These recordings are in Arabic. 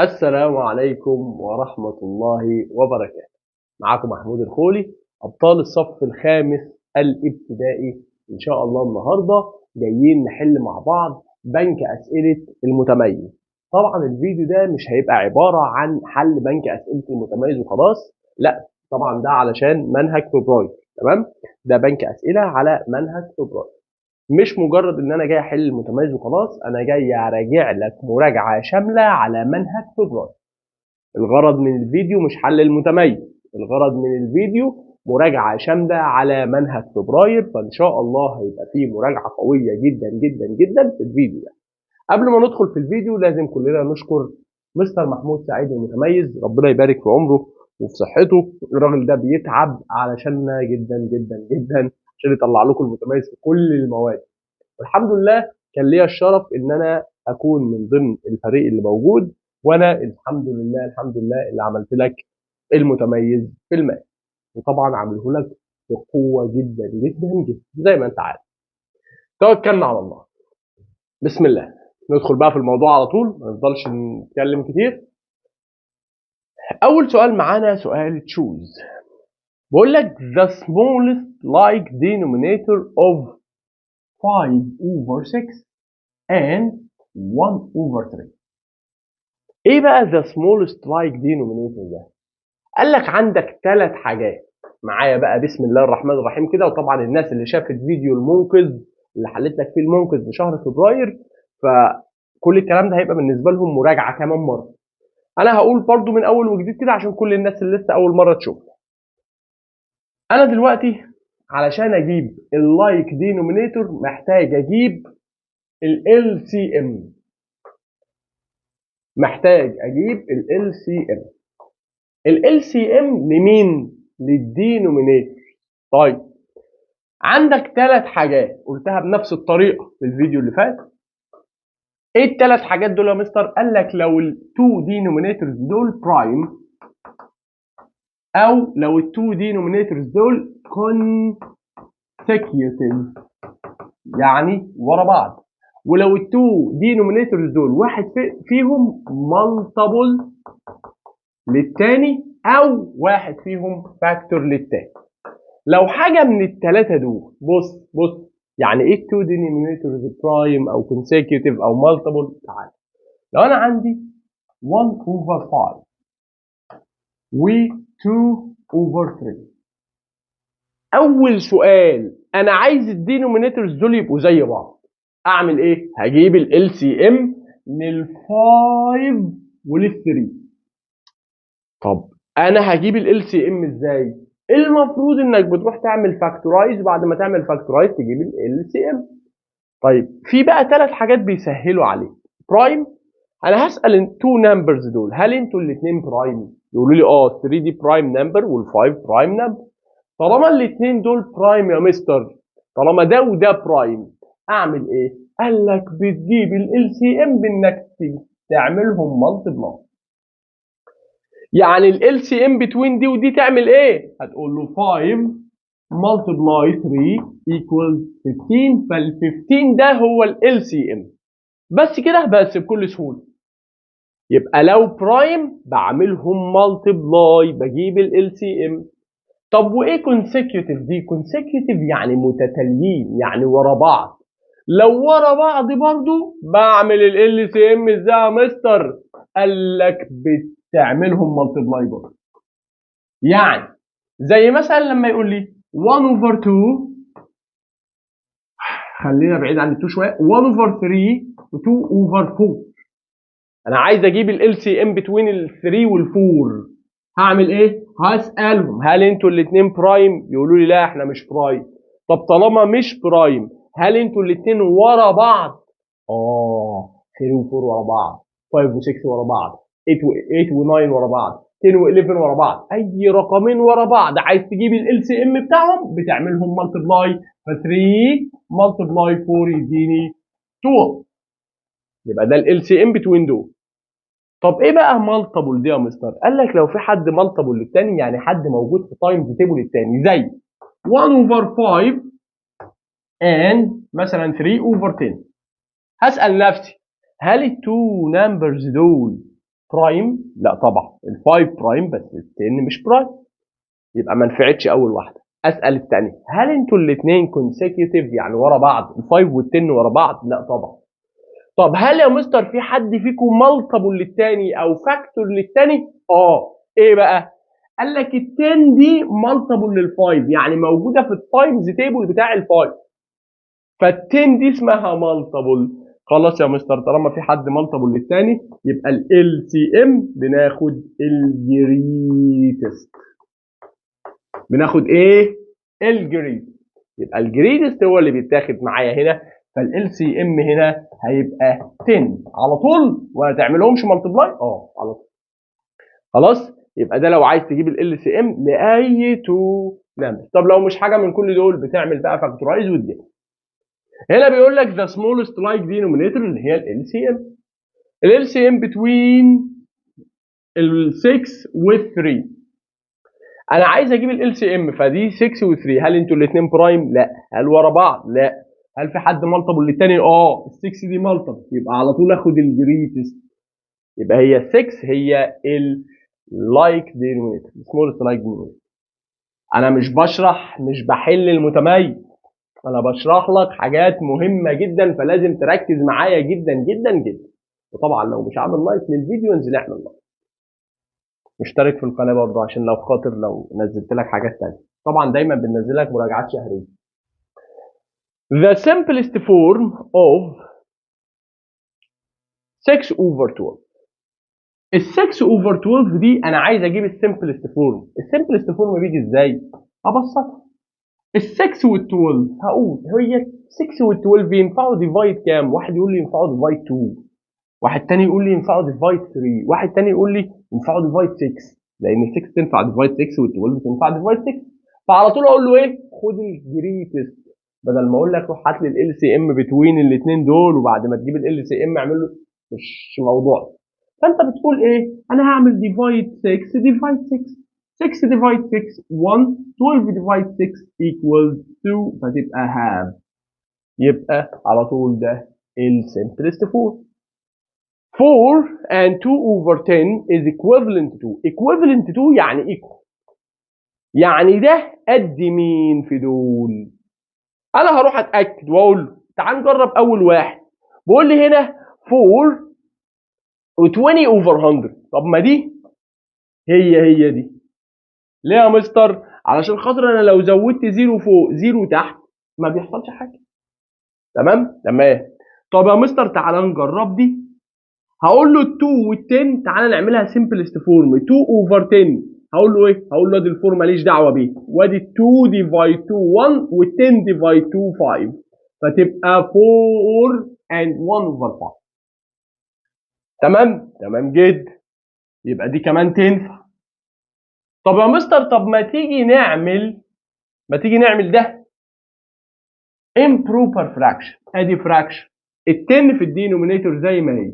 السلام عليكم ورحمة الله وبركاته. معكم محمود الخولي، أبطال الصف الخامس الابتدائي. إن شاء الله النهاردة جايين نحل مع بعض بنك أسئلة المتميز. طبعا الفيديو ده مش هيبقى عبارة عن حل بنك أسئلة المتميز وخلاص، لا طبعا ده علشان منهج فبراير. تمام، ده بنك أسئلة على منهج فبراير، مش مجرد ان انا جاي احل المتميز وخلاص، انا جاي اراجع لك مراجعه شامله على منهج فبراير. الغرض من الفيديو مش حل المتميز، الغرض من الفيديو مراجعه شامله على منهج فبراير، فان شاء الله هيبقى فيه مراجعه قويه جدا جدا جدا في الفيديو ده. قبل ما ندخل في الفيديو لازم كلنا نشكر مستر محمود سعيد المتميز، ربنا يبارك في عمره وفي صحته. الراجل ده بيتعب علشاننا جدا جدا جدا عشان يطلع لكم المتميز في كل المواد. والحمد لله كان ليا الشرف ان انا اكون من ضمن الفريق اللي موجود، وانا الحمد لله اللي عملت لك المتميز في الماء، وطبعا عامله لك بقوه جدا جدا جدا زي ما انت عارف. توكلنا على الله، بسم الله. ندخل بقى في الموضوع على طول، ما نفضلش نتكلم كتير. اول سؤال معانا سؤال تشوز، بقول لك the smallest like denominator of 5 over 6 and 1 over 3. ايه بقى the smallest like denominator ده؟ قال لك عندك ثلاث حاجات. معايا بقى بسم الله الرحمن الرحيم كده، وطبعا الناس اللي شافت فيديو المنقذ اللي حليت لك فيه المنقذ في شهر فبراير، فكل الكلام ده هيبقى بالنسبه لهم مراجعه كمان مره. انا هقول برضو من اول وجديد كده عشان كل الناس اللي لسه اول مره تشوف. انا دلوقتي علشان اجيب اللايك دينومينيتور محتاج اجيب ال LCM، محتاج اجيب ال LCM. ال LCM لمين؟ للدينومينيتور. طيب عندك ثلاث حاجات قلتها بنفس الطريقه في الفيديو اللي فات. ايه الثلاث حاجات دول يا مستر؟ قال لك لو التو دينومينيتورز دول برايم، او لو التو دينومينيتورز دول consecutive يعني ورا بعض، ولو التو دينومينيتورز دول واحد فيهم multiple للتاني او واحد فيهم فاكتور للتاني. لو حاجه من الثلاثه دول، بص يعني ايه التو دينومينيتورز برايم او consecutive او multiple؟ تعال، لو انا عندي 1 over 5 و 2 over 3، اول سؤال انا عايز الدينومينيتورز دول يبقوا زي بعض، اعمل ايه؟ هجيب ال LCM لل5 ولل3. طب انا هجيب ال LCM ازاي؟ المفروض انك بتروح تعمل فاكتورايز، بعد ما تعمل فاكتورايز تجيب ال LCM. طيب في بقى ثلاث حاجات بيسهلوا عليك. برايم، انا هسال التو نمبرز دول هل انتوا الاثنين برايم؟ يقولوا لي اه 3 دي برايم نمبر وال5 برايم نمبر. طالما الاثنين دول برايم يا مستر، طالما ده وده برايم، اعمل ايه؟ قال لك بتجيب ال LCM بانك تعملهم مالتيبلاي. يعني ال LCM بتوين دي ودي تعمل ايه؟ هتقول له 5 multiply 3 equals 15، فال 15 ده هو ال LCM. بس كده، بس بكل سهوله. يبقى لو برايم بعملهم مالتيبلاي بجيب ال LCM. طب وايه consecutive دي؟ consecutive يعني متتاليين، يعني ورا بعض. لو ورا بعض برضو بعمل ال LCM ازاي يا مستر؟ قال لك بتعملهم مالتيبلاي برضو. يعني زي مثلا لما يقول لي 1 over 2، خلينا بعيد عن ال 2 شويه، 1 over 3 و 2 over 4. انا عايز اجيب ال LCM بين ال 3 وال 4. هعمل ايه؟ هسالهم هل انتوا الاثنين برايم؟ يقولوا لي لا احنا مش برايم. طب طالما مش برايم، هل انتوا الاثنين ورا بعض؟ اه 3 و 4 ورا بعض، 5 و 6 ورا بعض، 8 و 9 ورا بعض، 10 و 11 ورا بعض. اي رقمين ورا بعض عايز تجيب ال LCM بتاعهم بتعملهم مالتيبلاي، ف 3 مالتيبلاي 4 يديني 12. يبقى ده ال LCM بين دول. طب ايه بقى مالتيبل دي يا مستر؟ قال لك لو في حد مالتيبل للتاني، يعني حد موجود في تايمز تيبل التاني، زي 1 over 5 and مثلا 3 over 10. هسأل نفسي هل التو نمبرز دول برايم؟ لا طبعا ال5 برايم بس ال10 مش برايم، يبقى ما نفعتش اول واحده. اسال الثانيه، هل انتوا الاثنين كونسيكيوتيف يعني ورا بعض ال5 وال10 ورا بعض؟ لا طبعا. طب هل يا مستر في حد فيكم مالتيبل للتاني او فاكتور للتاني؟ ايه بقى؟ قال لك ال10 دي مالتيبل لل5 يعني موجوده في التايمز تيبل بتاع ال5، فال10 دي اسمها مالتيبل. خلاص يا مستر، طالما في حد مالتيبل للتاني يبقى ال سي ام بناخد الجريتست. بناخد ايه؟ الجريتست. يبقى الجريتست هو اللي بيتاخد معايا هنا، فال سي ام هنا هيبقى 10 على طول، ولا تعملهمش مالتبلاي؟ على طول. خلاص، يبقى ده لو عايز تجيب ال سي ام لاي تو نمبر. طب لو مش حاجه من كل دول بتعمل بقى فاكتورايز وتجيب. هنا بيقول لك the smallest like denominator اللي هي ال سي ام. ال سي ام between ال 6 وال 3. انا عايز اجيب ال سي ام، فدي 6 و 3. هل انتوا الاثنين برايم؟ لا. هل ورا بعض؟ لا. هل في حد مالتيبل للتاني؟ ال 6 دي مالتيبل، يبقى على طول اخد الجريتست. يبقى هي 6 هي اللايك دينومينيتور، سمولست لايك دينومينيتور. انا مش بشرح، مش بحل المتميز، انا بشرح لك حاجات مهمه جدا، فلازم تركز معايا جدا جدا جدا. وطبعا لو مش عامل لايك للفيديو انزل اعمل لايك، مشترك في القناه برضه عشان لو خاطر لو نزلت لك حاجات تانية. طبعا دايما بننزل لك مراجعات شهريه. The simplest form of 6 over 12. ال 6 over 12 دي انا عايز اجيب السمبلست فورم. السمبلست فورم بيجي ازاي؟ ابسطها. ال 6 وال 12 هقول هي 6 وال 12 ينفعوا ديفايد كام؟ واحد يقول لي ينفعوا ديفايد 2، واحد تاني يقول لي ينفعوا ديفايد 3، واحد تاني يقول لي ينفعوا ديفايد 6، لان ال 6 تنفع ديفايد 6 وال 12 تنفع ديفايد 6. فعلى طول اقول له ايه؟ خد الجريتست، بدل ما اقول لك روح هات لي ال سي ام بتوين الاثنين دول وبعد ما تجيب ال سي ام اعمل له، مش موضوع. فانت بتقول ايه؟ انا هعمل ديفايد 6 ديفايد 6، 6 ديفايد 6 1، 12 ديفايد 6 equals 2، فتبقى هاف. يبقى على طول ده السمبلست فورم. 4 and 2 over 10 is equivalent to. equivalent to يعني equal، يعني ده قد مين في دول؟ انا هروح اتاكد واقول له تعال نجرب اول واحد. بيقول لي هنا 4 و20 over 100. طب ما دي هي دي. ليه يا مستر؟ علشان خاطر انا لو زودت زيرو فوق زيرو تحت ما بيحصلش حاجه. تمام؟ طب يا مستر تعالى نجرب دي. هقول له ال 2 وال 10 تعالى نعملها سمبلست فورم. 2 over 10 هقول له ايه؟ هقول له ادي الفورم ماليش دعوه بيه، وادي 2 ديفايد 2 1 وال 10 ديفايد 2 5، فتبقى 4 and 1 over 5. تمام جدا. يبقى دي كمان تنفع. طب يا مستر، طب ما تيجي نعمل ده improper fraction. ادي fraction ال 10 في الدينومينيتور زي ما هي،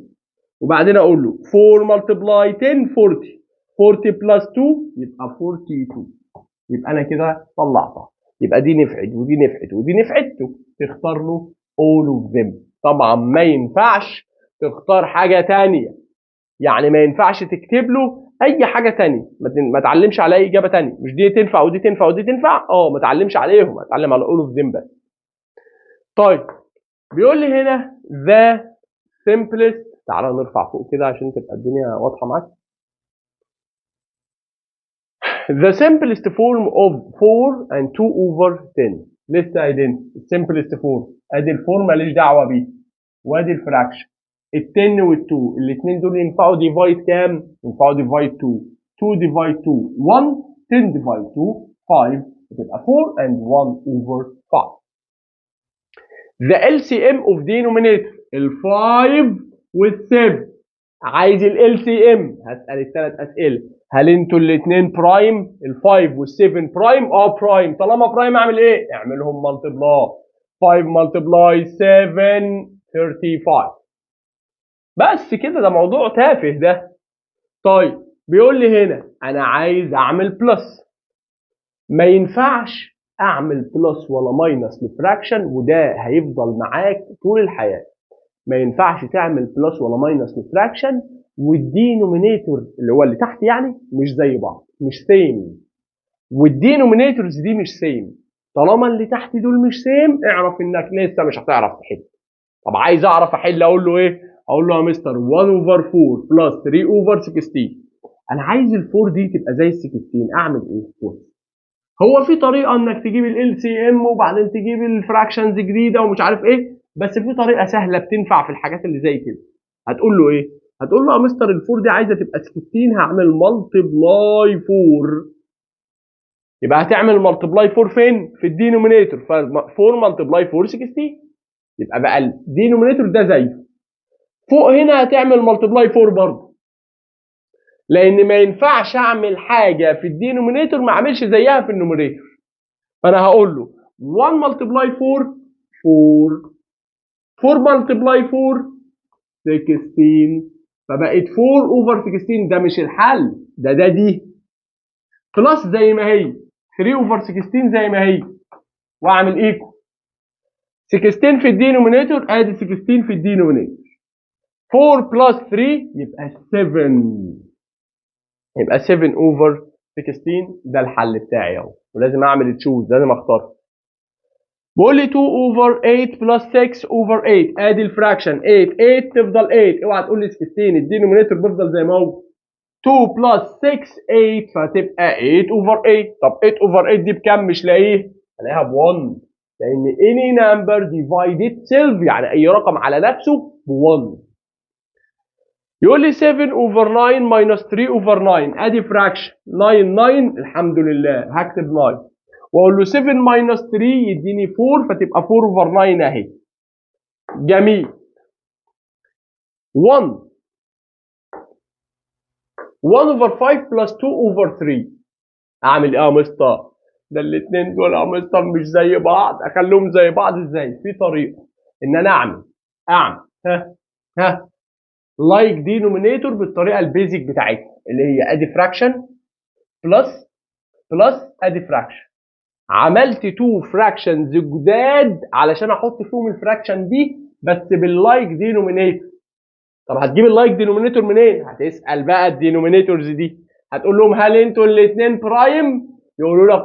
وبعدين اقول له 4 multiply 10 40، 40 plus 2 يبقى 42. يبقى انا كده طلعتها. يبقى دي نفعت ودي نفعت ودي نفعت، تختار له all of them. طبعا ما ينفعش تختار حاجه ثانيه، يعني ما ينفعش تكتب له اي حاجه ثانيه، ما تعلمش على اي اجابه ثانيه. مش دي تنفع ودي تنفع ودي تنفع، ما تعلمش عليهم، اتعلم على all of them بس. طيب بيقول لي هنا the simplest. تعالى نرفع فوق كده عشان تبقى الدنيا واضحه معاك. The simplest form of 4 and 2 over 10. لسه قايلين simplest form. ادي الفورم ماليش دعوه بيه، وادي الفراكشن ال 10 وال 2 الاثنين دول ينفعوا ديفايد كام؟ ينفعوا ديفايد 2. 2 ديفايد 2 1، 10 ديفايد 2 5، بتبقى 4 and 1 over 5. The LCM of denominator ال 5 وال 7. عايز ال LCM. هسأل الثلاث أسئلة. هل انتوا الاثنين برايم؟ ال 5 وال 7 برايم؟ برايم. طالما برايم اعمل ايه؟ اعملهم مالتبلاي. 5 مالتبلاي 7 35. بس كده، ده موضوع تافه ده. طيب بيقول لي هنا انا عايز اعمل بلس. ما ينفعش اعمل بلس ولا ماينس لفراكشن، وده هيفضل معاك طول الحياه. ما ينفعش تعمل بلس ولا ماينس لفراكشن والدينومينيتور اللي هو اللي تحت يعني مش زي بعض، مش سيم، والدينومينيتورز دي مش سيم. طالما اللي تحت دول مش سيم اعرف انك لسه مش هتعرف تحل. طب عايز اعرف احل اقول له ايه؟ اقول له يا مستر 1 اوفر 4 بلس 3 اوفر 16. انا عايز ال4 دي تبقى زي ال16، اعمل ايه؟ هو في طريقه انك تجيب ال سي ام وبعدين تجيب الفراكشنز جديده ومش عارف ايه، بس في طريقه سهله بتنفع في الحاجات اللي زي كده. هتقول له ايه؟ هتقول له يا مستر ال4 دي عايزه تبقى 16، هعمل مالتبلاي 4. يبقى هتعمل مالتبلاي 4 فين؟ في الدينومينيتور، ف 4 مالتبلاي 4 16. يبقى بقى الدينومينيتور ده زيه. فوق هنا هتعمل مالتبلاي 4 برضه، لان ما ينفعش اعمل حاجه في الدينومينيتور ما اعملش زيها في النوميريتور. فانا هقول له 1 ملتبلاي 4 4 4 ملتبلاي 4 16. فبقت 4 اوفر 16. ده مش الحل، ده دي بلس زي ما هي 3 اوفر 16 زي ما هي، واعمل ايكو 16 في الدينومينيتور، ادي 16 في الدينومينيتور. 4 بلس 3 يبقى 7، يبقى 7 اوفر 16. ده الحل بتاعي اهو، ولازم اعمل تشوز، لازم اختار. بقول لي 2 اوفر 8 بلس 6 اوفر 8، ادي الفراكشن 8 8 تفضل 8، اوعى تقول لي 16، الدينومينيتور بيفضل زي ما هو. 2 بلس 6 8 فتبقى 8 اوفر 8. طب 8 اوفر 8 دي بكام؟ مش لاقيه، هلاقيها ب 1، لان any number divided itself يعني اي رقم على نفسه ب 1. يقول لي 7 اوفر 9 ماينس 3 اوفر 9، ادي فراكشن 9 9 الحمد لله هكتب 9، واقول له 7 ماينس 3 يديني 4، فتبقى 4 اوفر 9 اهي. جميل. 1 اوفر 5 بلس 2 اوفر 3، اعمل ايه يا مستر؟ ده الاثنين دول يا مستر مش زي بعض، اخليهم زي بعض ازاي؟ في طريقه ان انا اعمل ها لايك دينومينيتور بالطريقه البيزك بتاعتها اللي هي ادي فراكشن بلس ادي فراكشن. عملت 2 فراكشنز جداد علشان احط فيهم الفراكشن دي بس باللايك دينومينيتور. طب هتجيب اللايك دينومينيتور منين؟ هتسال بقى الدينومينيتورز دي، هتقول لهم هل انتوا الاثنين برايم؟ يقولوا لك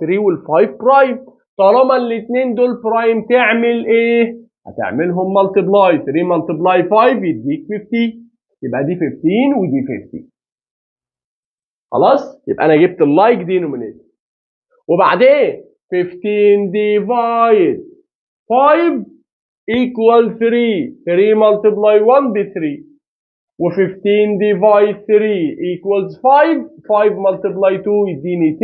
3 وال5 برايم. طالما الاثنين دول برايم تعمل ايه؟ هتعملهم ملتبلاي، 3 ملتبلاي 5 يديك 50، يبقى دي 15 ودي 50. خلاص؟ يبقى انا جبت اللايك دينومينيتور. وبعدين 15 ديفايد 5 equal 3 3 multiply 1 ب 3 و15 divide 3 equals 5 5 multiply 2 يديني 10،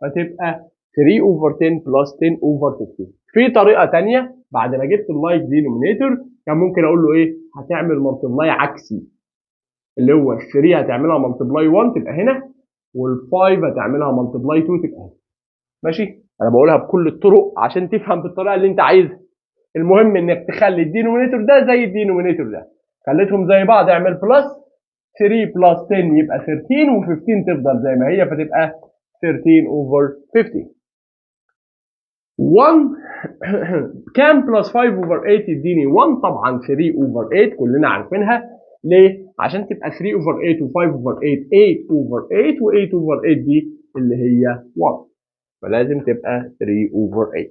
فتبقى 3 over 10 plus 10 over 15. في طريقة تانية بعد ما جبت اللايك دينومينيتور كان ممكن اقول له ايه؟ هتعمل ملتبلاي عكسي، اللي هو ال 3 هتعملها ملتبلاي 1 تبقى هنا، وال5 هتعملها ملتبلاي 2 تبقى هنا. ماشي؟ انا بقولها بكل الطرق عشان تفهم بالطريقة اللي انت عايزها. المهم انك تخلي الدينومينيتور ده زي الدينومينيتور ده، خليتهم زي بعض، اعمل بلس 3 بلس 10 يبقى 13 و15 تفضل زي ما هي فتبقى 13 اوفر 50. 1 كام بلس 5 اوفر 8 يديني 1؟ طبعا 3 اوفر 8 كلنا عارفينها. ليه؟ عشان تبقى 3 اوفر 8 و5 اوفر 8 8 اوفر 8 و8 اوفر 8 دي اللي هي 1، فلازم تبقى 3 اوفر 8.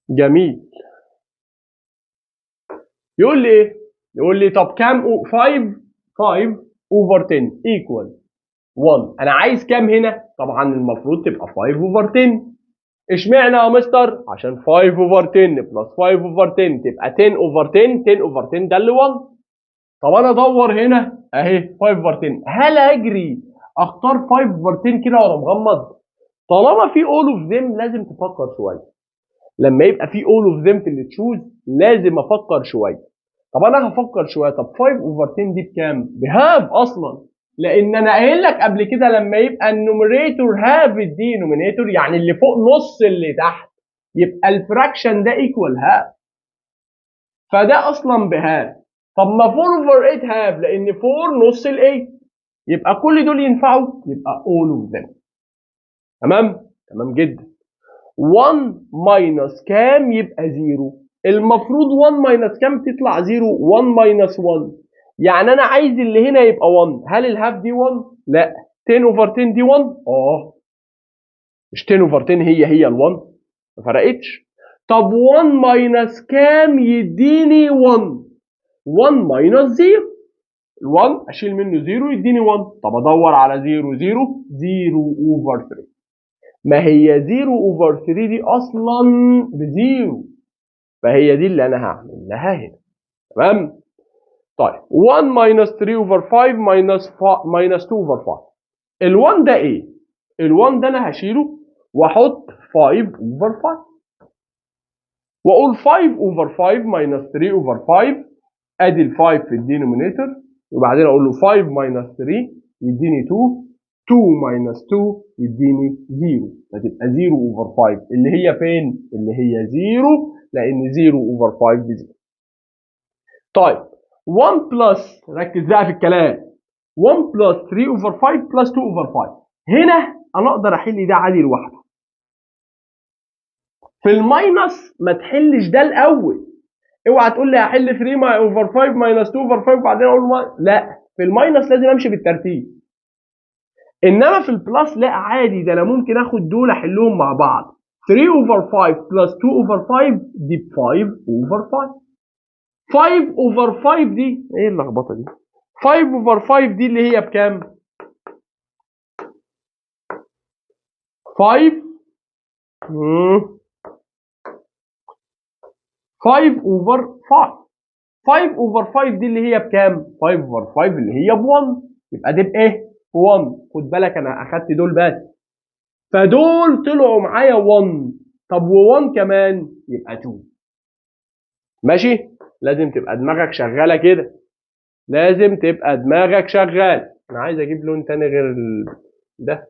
جميل. يقول لي ايه؟ يقول لي طب كام 5 اوفر 10 ايكوال 1. انا عايز كام هنا؟ طبعا المفروض تبقى 5 اوفر 10. اشمعنى يا مستر؟ عشان 5 اوفر 10 بلس 5 اوفر 10 تبقى 10 اوفر 10، 10 اوفر 10 ده اللي 1. طب انا ادور هنا اهي 5 اوفر 10، هل اجري اختار 5 اوفر 10 كده وانا مغمض؟ طالما في اول اوف ذيم لازم تفكر شويه. لما يبقى في اول اوف ذيم في اللي تشوز لازم افكر شويه. طب انا هفكر شويه، طب 5 اوفر 10 دي بكام؟ بهاف اصلا، لان انا قايل لك قبل كده لما يبقى النوميريتور هاف الدينومينيتور يعني اللي فوق نص اللي تحت، يبقى الفراكشن ده ايكوال هاف، فده اصلا بهاف. طب ما 4 اوفر 8 هاف لان 4 نص ال 8، يبقى كل دول ينفعوا، يبقى all of them. تمام؟ تمام جدا. 1 ماينس كام؟ يبقى 0. المفروض 1 ماينس كام تطلع 0؟ 1 ماينس 1. يعني انا عايز اللي هنا يبقى 1. هل الهاف دي 1؟ لا. 10 اوفر 10 دي 1؟ مش 10 اوفر 10 هي ال1؟ ما فرقتش. طب 1 ماينس كام يديني 1؟ 1 ماينس 0. ال1 اشيل منه 0 يديني 1. طب ادور على 0. 0 اوفر 3. ما هي 0 اوفر 3 دي اصلا بزيرو، فهي دي اللي انا هعمل لها هنا. تمام. طيب 1 ماينس 3 اوفر 5 ماينس 2 اوفر 5. ال1 ده ايه؟ ال1 ده انا هشيله واحط 5 اوفر 5 واقول 5 اوفر 5 ماينس 3 اوفر 5. ادي ال 5 في الدينومينيتور، وبعدين اقول له 5 ماينس 3 يديني 2. 2 ماينس 2 يديني 0. فتبقى 0 اوفر 5 اللي هي فين؟ اللي هي 0، لان 0 اوفر 5 ب 0. طيب 1 بلس، ركز بقى في الكلام، 1 بلس 3 اوفر 5 بلس 2 اوفر 5. هنا انا اقدر احل ده عادي لوحده. في الماينس ما تحلش ده الاول. اوعى تقول لي هحل 3 اوفر 5 ماينس 2 اوفر 5 وبعدين اقول لا، في الماينس لازم امشي بالترتيب. انما في البلس لا عادي، ده انا ممكن اخد دول احلهم مع بعض. 3 اوفر 5 بلس 2 اوفر 5 دي ب 5 اوفر 5. 5 اوفر 5 دي ايه اللخبطه دي؟ 5 اوفر 5 دي اللي هي بكام؟ 5 5 اوفر 5. 5 اوفر 5 دي اللي هي بكام؟ 5 اوفر 5 اللي هي ب 1. يبقى دي بايه؟ ب 1. خد بالك انا اخدت دول بس، فدول طلعوا معايا 1. طب و1 كمان يبقى 2. ماشي؟ لازم تبقى دماغك شغاله كده، لازم تبقى دماغك شغال. انا عايز اجيب لون تاني غير ده.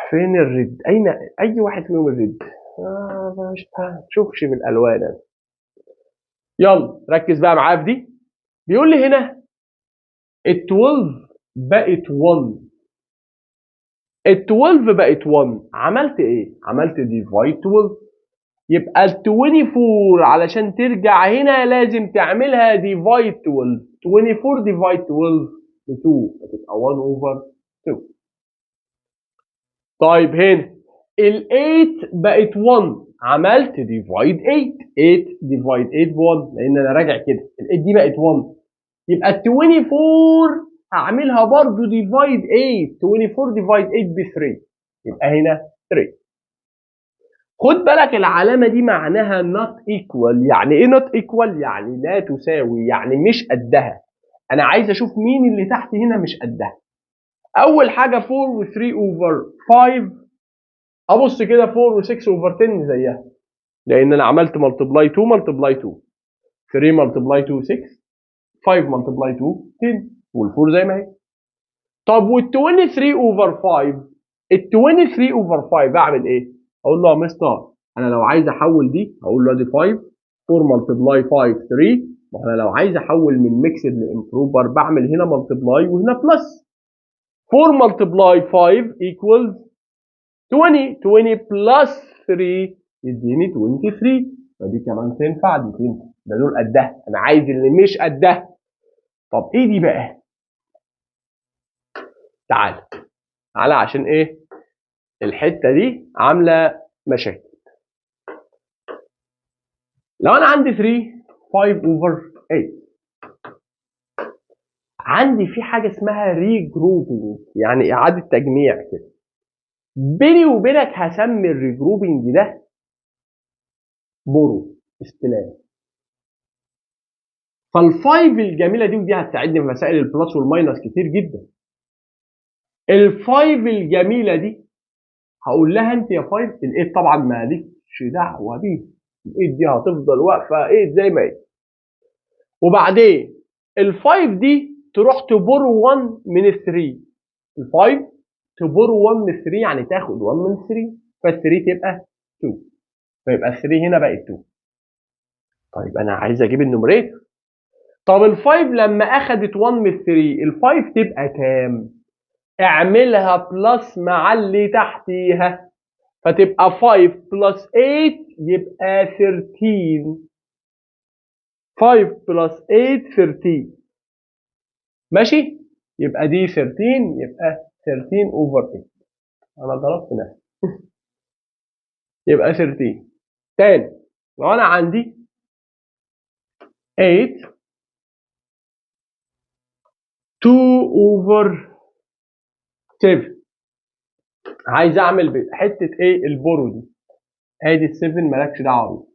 فين الريد؟ اين اي واحد فيهم الريد؟ مش هشوفش بالالوان أنا. يلا ركز بقى معايا في دي. بيقول لي هنا ال 12 بقت 1. ال 12 بقت 1. عملت ايه؟ عملت ديفايد 12. يبقى ال 24 علشان ترجع هنا لازم تعملها ديفايد 12. 24 ديفايد 12 ب 2 هتبقى 1 اوفر 2. طيب هنا ال 8 بقت 1. عملت ديفايد 8. 8 ديفايد 8 ب 1 لان انا راجع كده. ال 8 دي بقت 1. يبقى ال 24 هعملها برضو ديفايد 8. 24 ديفايد 8 ب 3. يبقى هنا 3. خد بالك العلامه دي معناها not equal. يعني ايه not equal؟ يعني لا تساوي، يعني مش قدها. انا عايز اشوف مين اللي تحت هنا مش قدها. اول حاجه 4 و3 اوفر 5. ابص كده 4 و6 اوفر 10 زيها، لان انا عملت ملتبلاي 2 ملتبلاي 2. 3 ملتبلاي 2 6. 5 ملتبلاي 2 10. وال4 زي ما هي. طب وال 23 اوفر 5. ال 23 اوفر 5 اعمل ايه؟ اقول له يا مستر انا لو عايز احول دي هقول له ادي 5. 4 ملتبلاي 5 3. ما انا لو عايز احول من ميكسد لامبروفر بعمل هنا ملتبلاي وهنا بلس. 4 ملتبلاي 5 ايكوالز 20. 20 بلس 3 يديني 23. فدي كمان تنفع، دي تنفع. ده دول قدها، انا عايز اللي مش قدها. طب ايه دي بقى؟ تعال تعال عشان ايه الحته دي عامله مشاكل. لو انا عندي 3 5 اوفر 8، عندي في حاجه اسمها ري جروبنج، يعني اعاده تجميع كده. بيني وبينك هسمي الري جروبنج ده بورو، استلام. فالفايف الجميله دي ودي هتساعدني في مسائل البلس والماينس كتير جدا. الفايف الجميله دي هقول لها انت يا فايف. الايت طبعا مالكش دعوه بيه، الايت دي هتفضل واقفه ايت زي ما هي. وبعدين الفايف دي تروح تبور 1 من ال 3. الفايف تبور 1 من 3 يعني تاخد 1 من 3، فال 3 تبقى 2. فيبقى ال 3 هنا بقت 2. طيب انا عايز اجيب النوميريتور. طب الفايف لما اخدت 1 من 3 الفايف تبقى كام؟ اعملها بلس مع اللي تحتيها، فتبقى 5 بلس 8 يبقى 13. 5 بلس 8 13. ماشي؟ يبقى دي 13، يبقى 13 اوفر 8. انا ضربت نفسي. يبقى 13. تاني، لو انا عندي 8 2 اوفر 7، عايز اعمل حته ايه البورو دي. ادي ال 7 مالكش دعوه بيه.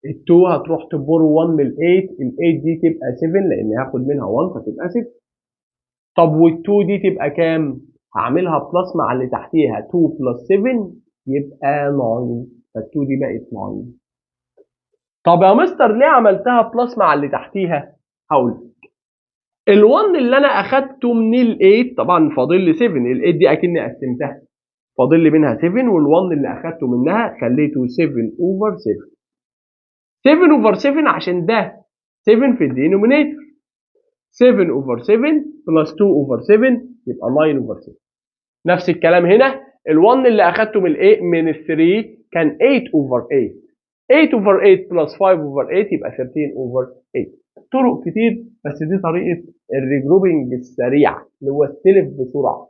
ال 2 هتروح تبورو 1 من ال 8، ال 8 دي تبقى 7 لان هاخد منها 1 فتبقى 6. طب وال 2 دي تبقى كام؟ هعملها بلس مع اللي تحتيها، 2 بلس 7 يبقى 9، فال 2 دي بقت 9. طب يا مستر ليه عملتها بلس مع اللي تحتيها؟ هقول لك. ال 1 اللي انا اخدته من ال 8 طبعا فاضل لي 7، ال 8 دي اكني قسمتها، فاضل لي منها 7، وال1 اللي اخدته منها خليته 7 اوفر 7. 7 اوفر 7 عشان ده 7 في الدينومينيتور. 7 اوفر 7 بلس 2 اوفر 7 يبقى 9 اوفر 7. نفس الكلام هنا، ال1 اللي اخدته من ال من ال 3 كان 8 اوفر 8. 8 اوفر 8 بلس 5 اوفر 8 يبقى 13 اوفر 8. طرق كتير، بس دي طريقه الريجروبنج السريعه اللي هو استلف بسرعه.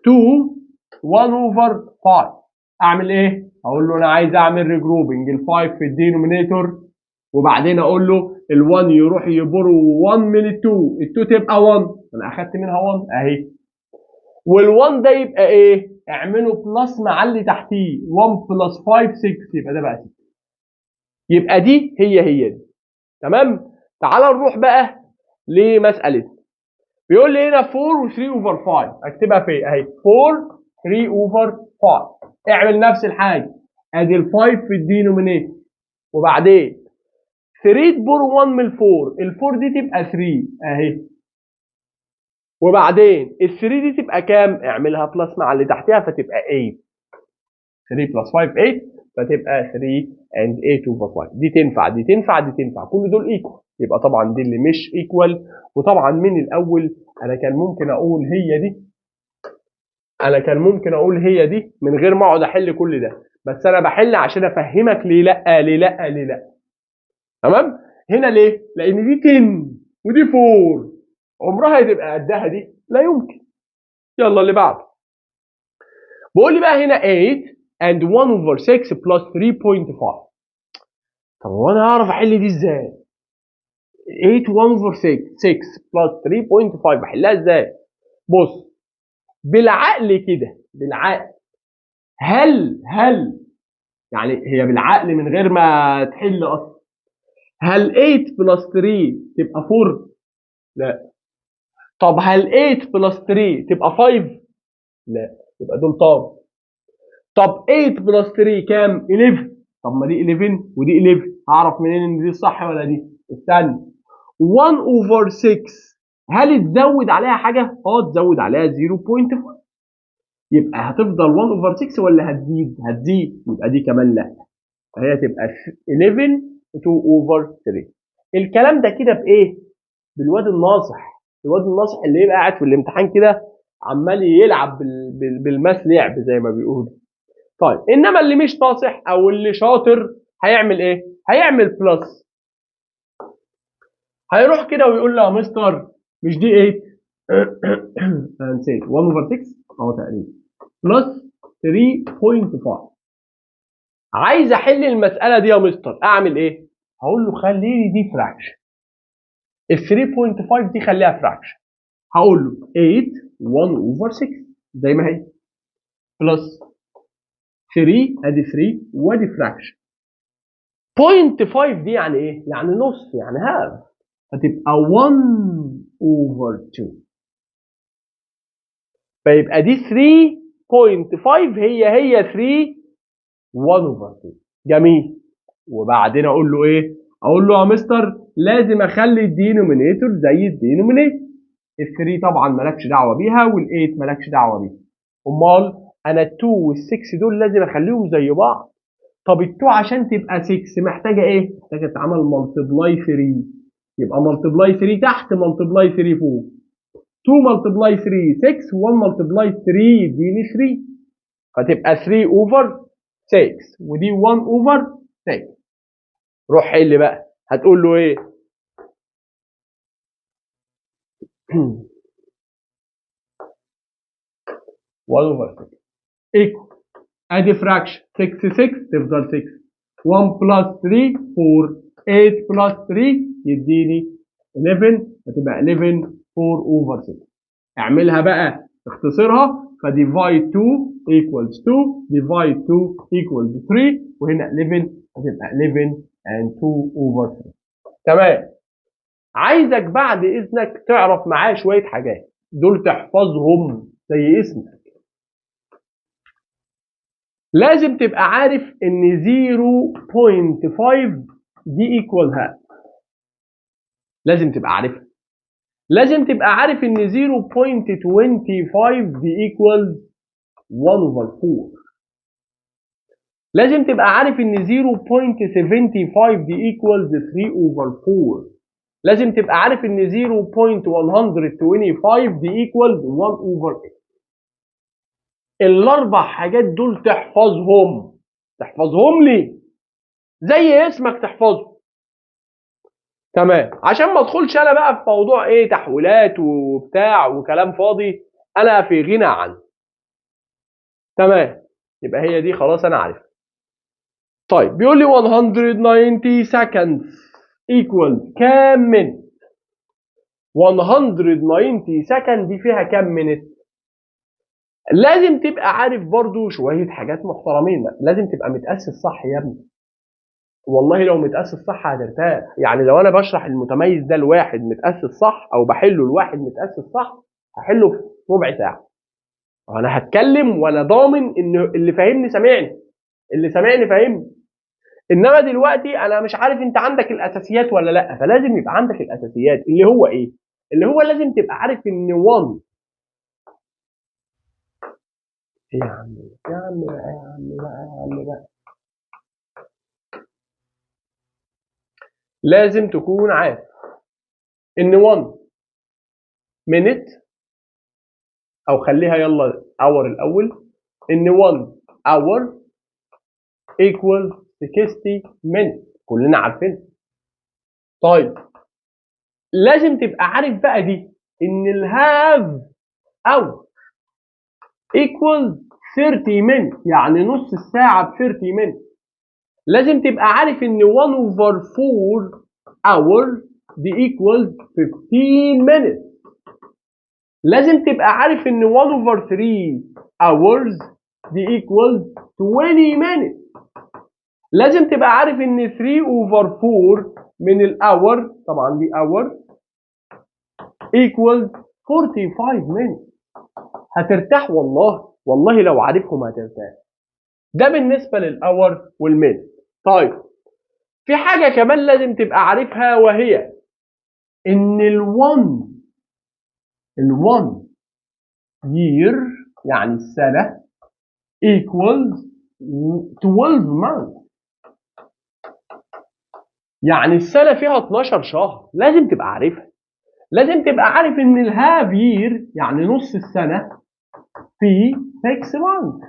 2 1 اوفر 5. اعمل ايه؟ اقول له انا عايز اعمل ريجروبنج ال5 في الدينومينيتور، وبعدين اقول له ال1 يروح يبرو 1 من ال2، ال2 تبقى 1، انا اخدت منها 1 اهي. وال1 ده يبقى ايه؟ اعمله بلس مع اللي تحتيه، 1 بلس 5 6، يبقى ده بقى 6. يبقى دي هي دي. تمام؟ تعال نروح بقى لمسألة. بيقول لي هنا 4 و3 اوفر 5، اكتبها فين؟ اهي 4 3 اوفر 5. اعمل نفس الحاجه، ادي ال5 في الدينومينيتور، وبعدين 3 تبور 1 من ال4، ال4 دي تبقى 3 اهي، وبعدين ال3 دي تبقى كام؟ اعملها بلس مع اللي تحتها فتبقى 8. 3 بلس 5 8، فتبقى 3 and 8 اوفر 5. دي تنفع دي تنفع دي تنفع، كل دول ايكوال، يبقى طبعا دي اللي مش ايكوال. وطبعا من الاول انا كان ممكن اقول هي دي، من غير ما اقعد احل كل ده، بس انا بحل عشان افهمك ليه لا ليه لا ليه لا. تمام؟ هنا ليه؟ لان دي 10 ودي 4، عمرها هتبقى قدها دي؟ لا يمكن. يلا اللي بعده. بقول لي بقى هنا 8 and 1 over 6 plus 3.5. طب وانا هعرف احل دي ازاي؟ 8 1 over 6 plus 3.5 بحلها ازاي؟ بص، بالعقل كده، بالعقل. هل يعني هي بالعقل من غير ما تحل اصلا، هل 8 بلس 3 تبقى 4؟ لا. طب هل 8 بلس 3 تبقى 5؟ لا، يبقى دول طار. طب 8 بلس 3 كام؟ 11. طب ما دي 11 ودي 11، هعرف منين ان دي صح ولا دي؟ استنى. 1 اوفر 6 هل تزود عليها حاجه؟ تزود عليها 0.5، يبقى هتفضل 1 اوفر 6 ولا هتزيد؟ هتزيد، يبقى دي كمان لا، فهي تبقى 11 2 اوفر 3. الكلام ده كده بايه؟ بالواد الناصح. الواد الناصح اللي يبقى قاعد في الامتحان كده عمال يلعب بالماس لعب زي ما بيقولوا. طيب انما اللي مش ناصح او اللي شاطر هيعمل ايه؟ هيعمل بلس. هيروح كده ويقول له يا مستر مش دي 8 انا نسيت 1 اوفر 6 تقريبا بلس 3.5. عايز احل المساله دي يا مستر اعمل ايه؟ هقول له خلي لي دي فراكشن، ال 3.5 دي خليها فراكشن. هقول له 8 1 اوفر 6 زي ما هي بلس 3، ادي 3 وادي فراكشن. 0.5 دي يعني ايه؟ يعني نص، يعني هاف، هتبقى 1 اوفر 2. فيبقى دي 3.5 هي 3 1 اوفر 2. جميل. وبعدين اقول له ايه؟ اقول له يا مستر لازم اخلي الدينومينيتور زي الدينومينيتور. ال3 طبعا مالكش دعوه بيها، وال8 مالكش دعوه بيها. امال انا ال2 وال6 دول لازم اخليهم زي بعض. طب ال2 عشان تبقى 6 محتاجه ايه؟ محتاجه تتعمل ملتبلاي 3، يبقى ملتبلاي 3 تحت ملتبلاي 3 فوق. 2 ملتبلاي 3 6، 1 ملتبلاي 3 يديني 3، فتبقى 3 اوفر 6 ودي 1 اوفر 6. روح حل بقى، هتقول له ايه؟ 1 اوفر 6 ايكوال، ادي فراكشن 6 6 تفضل 6، 1 بلس 3 4، 8 بلس 3 يديني 11، هتبقى 11 4 اوفر 6. اعملها بقى اختصرها، فديفايد 2 equals 2 ديفايد 2 equals 3 وهنا 11 هتبقى 11 and 2 over 3. تمام. عايزك بعد اذنك تعرف معاه شويه حاجات دول تحفظهم زي اسمك. لازم تبقى عارف ان 0.5 دي ايكوال هات، لازم تبقى عارفها. لازم تبقى عارف ان 0.25 دي ايكوال 1 over 4. لازم تبقى عارف ان 0.75 دي equals 3 over 4. لازم تبقى عارف ان 0.125 دي equals 1 over 8. الاربع حاجات دول تحفظهم. تحفظهم ليه؟ زي اسمك تحفظه. تمام. عشان ما ادخلش انا بقى في موضوع ايه تحويلات وبتاع وكلام فاضي، انا في غنى عنه. تمام. يبقى هي دي خلاص انا عارف. طيب بيقول لي 190 seconds equal كام منت؟ 190 second دي فيها كام منت؟ لازم تبقى عارف برضو شوية حاجات محترمين. لازم تبقى متأسس صح يا ابني. والله لو متأسس صح هترتاح. يعني لو انا بشرح المتميز ده لواحد متأسس صح او بحله لواحد متأسس صح هحله في ربع ساعة. انا هتكلم وانا ضامن ان اللي فاهمني سامعني، اللي سامعني فاهمني. انما دلوقتي انا مش عارف انت عندك الاساسيات ولا لا، فلازم يبقى عندك الاساسيات اللي هو ايه؟ اللي هو لازم تبقى عارف ان 1 ايه يا عم يا عم بقى يا عم بقى يا عم بقى، لازم تكون عارف ان 1 minute او خليها يلا اور الاول، ان 1 hour equal 60 minutes كلنا عارفين. طيب لازم تبقى عارف بقى دي ان الهاف او equal 30 minutes يعني نص الساعة ب 30 minutes. لازم تبقى عارف ان 1 over 4 hour دي equals 15 minutes. لازم تبقى عارف ان 1 over 3 hours دي equals 20 minutes. لازم تبقى عارف ان 3 over 4 من الاور طبعا دي hour equals 45 minutes. هترتاح والله، والله لو عارفهم هترتاح. ده بالنسبة للاور والمينت. طيب في حاجة كمان لازم تبقى عارفها، وهي ان ال1 year يعني السنة equals 12 months. يعني السنة فيها 12 شهر، لازم تبقى عارفها. لازم تبقى عارف ان الهاف يير يعني نص السنة في 6 months.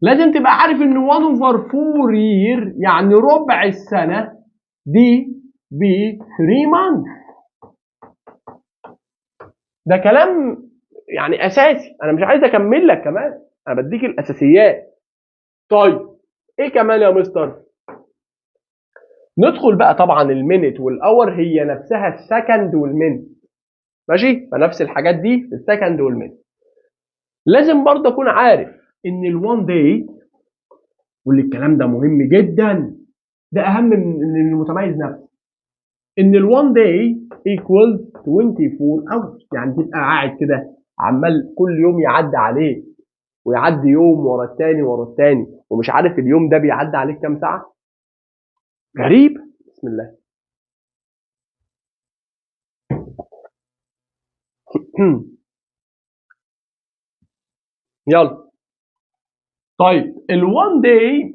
لازم تبقى عارف ان 1 over 4 year يعني ربع السنة دي ب 3 months. ده كلام يعني اساسي، انا مش عايز اكمل لك كمان، انا بديك الاساسيات. طيب ايه كمان يا مستر؟ ندخل بقى طبعا المينت والاور هي نفسها السكند والمينت، ماشي؟ فنفس الحاجات دي في السكند والمينت. لازم برضه اكون عارف ان ال1 داي، واللي الكلام ده مهم جدا، ده اهم من المتميز نفسه، ان ال1 داي equals 24 hours. يعني تبقى قاعد كده عمال كل يوم يعدي عليك ويعدي يوم ورا التاني ورا التاني ومش عارف اليوم ده بيعدي عليك كام ساعة. غريب. بسم الله. يلا. طيب ال1 day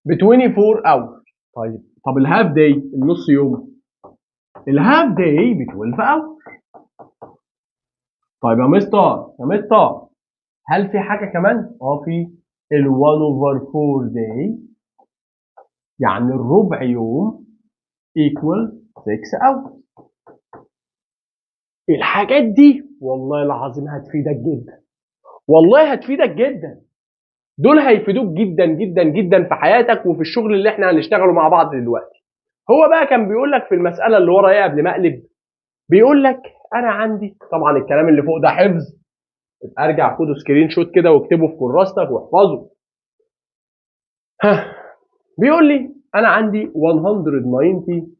ب 24 hours. طب الهاف داي النص يوم، الهاف داي ب 12 hours. طيب يا مستر هل في حاجه كمان؟ في ال 1 over 4 day، يعني الربع يوم equal 6 hours. الحاجات دي والله العظيم هتفيدك جدا، والله هتفيدك جدا. دول هيفيدوك جدا جدا جدا في حياتك وفي الشغل اللي احنا هنشتغله مع بعض دلوقتي. هو بقى كان بيقول لك في المساله اللي ورا ايه قبل ما اقلب؟ بيقول لك انا عندي طبعا الكلام اللي فوق ده حفظ، ارجع خده سكرين شوت كده واكتبه في كراستك واحفظه. ها، بيقول لي انا عندي 190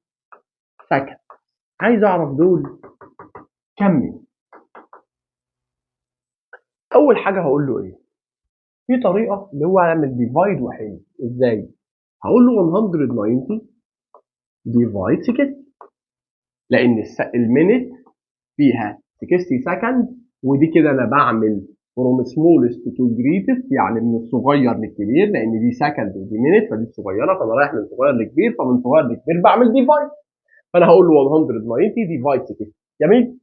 سكند، عايز اعرف دول كم. اول حاجه هقول له ايه؟ في طريقه اللي هو اعمل ديفايد وحيد. ازاي؟ هقول له 190 ديفايد 60، لان المينت فيها 60 سكند، ودي كده انا بعمل فروم سمولست تو جريتست، يعني من الصغير للكبير، لان دي سكند ودي مينت، فدي الصغيره، فانا رايح من صغير لكبير، فمن صغير لكبير بعمل ديفايد. فانا هقول له 190 ديفايد 60. جميل.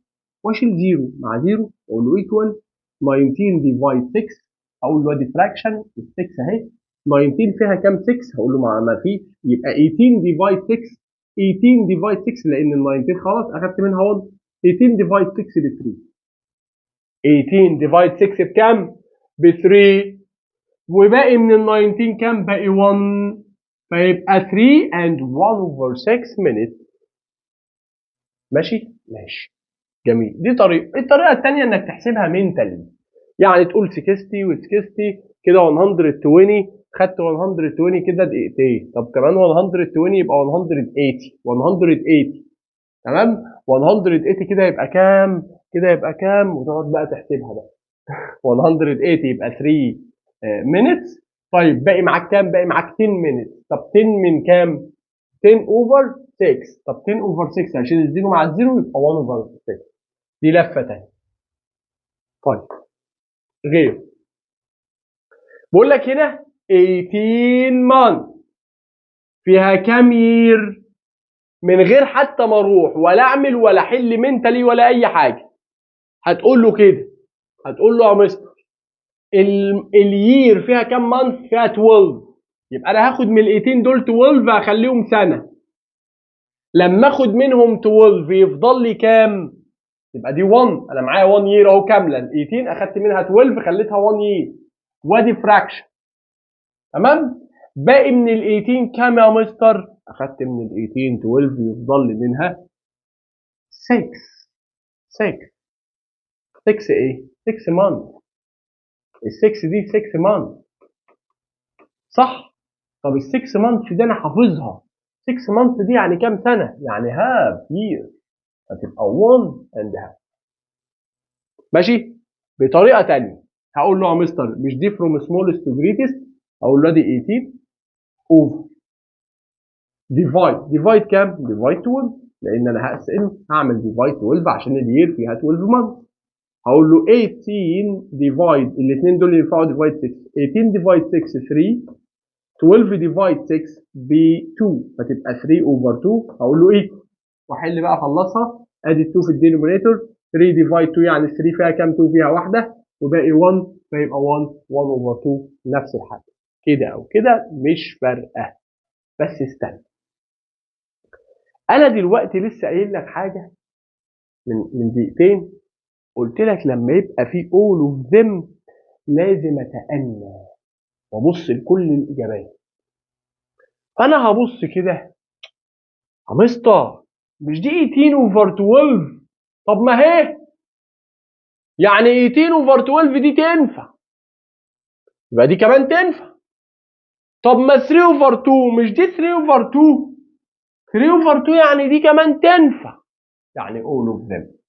واشيل 0 مع 0 واقول له ايكوال 19 ديفايد 6. اقول له ادي فراكشن ال 6 اهي، 19 فيها كام 6؟ هقول له ما فيش، يبقى 18 ديفايد 6. 18 ديفايد 6 لان ال 19 خلاص اخدت منها 1. 18 ديفايد 6 ب 3. 18 ديفايد 6 بكام؟ ب 3. وباقي من ال 19 كام؟ باقي 1. فيبقى 3 and 1 over 6 minutes. ماشي؟ ماشي. جميل. دي طريقة. الطريقة الثانية انك تحسبها منتالي، يعني تقول 60 و60 كده 120، خدت 120 كده دقيقتين، طب كمان 120 يبقى 180. 180 تمام؟ 180 كده يبقى كام؟ كده يبقى كام؟ وتقعد بقى تحسبها بقى. 180 يبقى 3 minutes. طيب باقي معاك كام؟ باقي معاك 10 minutes. طب 10 من كام؟ 10 over 6. طب 10 over 6 هشيل الزيرو مع الزيرو يبقى 1 over 6. دي لفة تانية. طيب غير، بقول لك هنا 18 month فيها كام يير؟ من غير حتى ما اروح ولا اعمل ولا احل منتلي ولا اي حاجه، هتقول له كده، هتقول له يا مستر اليير فيها كام مانث؟ فيها 12. يبقى انا هاخد من ال 18 دول 12 اخليهم سنه. لما اخد منهم 12 يفضل لي كام؟ يبقى دي 1. انا معايا 1 يير اهو كامله. ال 18 اخدت منها 12 خليتها 1 يير، وادي فراكشن. تمام؟ باقي من ال 18 كام يا مستر؟ اخدت من ال 18 12 يفضل لي منها 6. 6 6 ايه؟ 6 مانث. ال 6 دي 6 مانث، صح؟ طب ال 6 مانث دي انا حافظها. 6 مانث دي يعني كام سنه؟ يعني هاف يير، هتبقى 1 اند هاف. ماشي؟ بطريقه ثانيه هقول له يا مستر مش دي فروم سمولست تو جريتست، اقول له دي 18 اوفر ديفايد كام؟ ديفايد 12، لان انا هقسم هعمل ديفايد 12 عشان اليير فيها 12 مانث. هقول له 18 ديفايد، الاثنين دول ينفعوا ديفايد 6. 18 ديفايد 6 3، 12 ديفايد 6 ب 2، فتبقى 3 اوفر 2. هقول له ايه؟ واحل بقى اخلصها. ادي 2 في الدينومينيتور، 3 ديفايد 2 يعني 3 فيها كام؟ 2 فيها واحده، وباقي 1، فيبقى 1 1 اوفر 2 نفس الحاجه. كده او كده مش فارقه. بس استنى، انا دلوقتي لسه قايل لك حاجه من دقيقتين، قلت لك لما يبقى في all of them لازم اتأنى وابص لكل الاجابات. فانا هبص كده يا مستر مش دي 18 اوفر 12؟ طب ما هي يعني 18 اوفر 12 دي تنفع، يبقى دي كمان تنفع. طب ما 3 اوفر 2 مش دي 3 اوفر 2؟ 3 اوفر 2 يعني دي كمان تنفع، يعني all of them.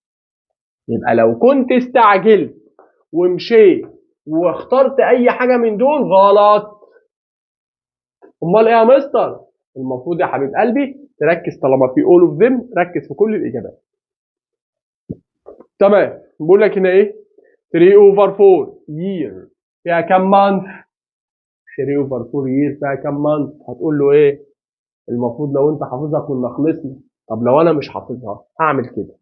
يبقى لو كنت استعجلت ومشيت واخترت اي حاجه من دول غلط. امال ايه يا مستر؟ المفروض يا حبيب قلبي تركز، طالما في all of them ركز في كل الاجابات. تمام. بقول لك هنا ايه؟ 3 over 4 year فيها كام مانث؟ 3 over 4 year فيها كام مانث؟ هتقول له ايه؟ المفروض لو انت حافظها كنا خلصنا. طب لو انا مش حافظها هعمل كده.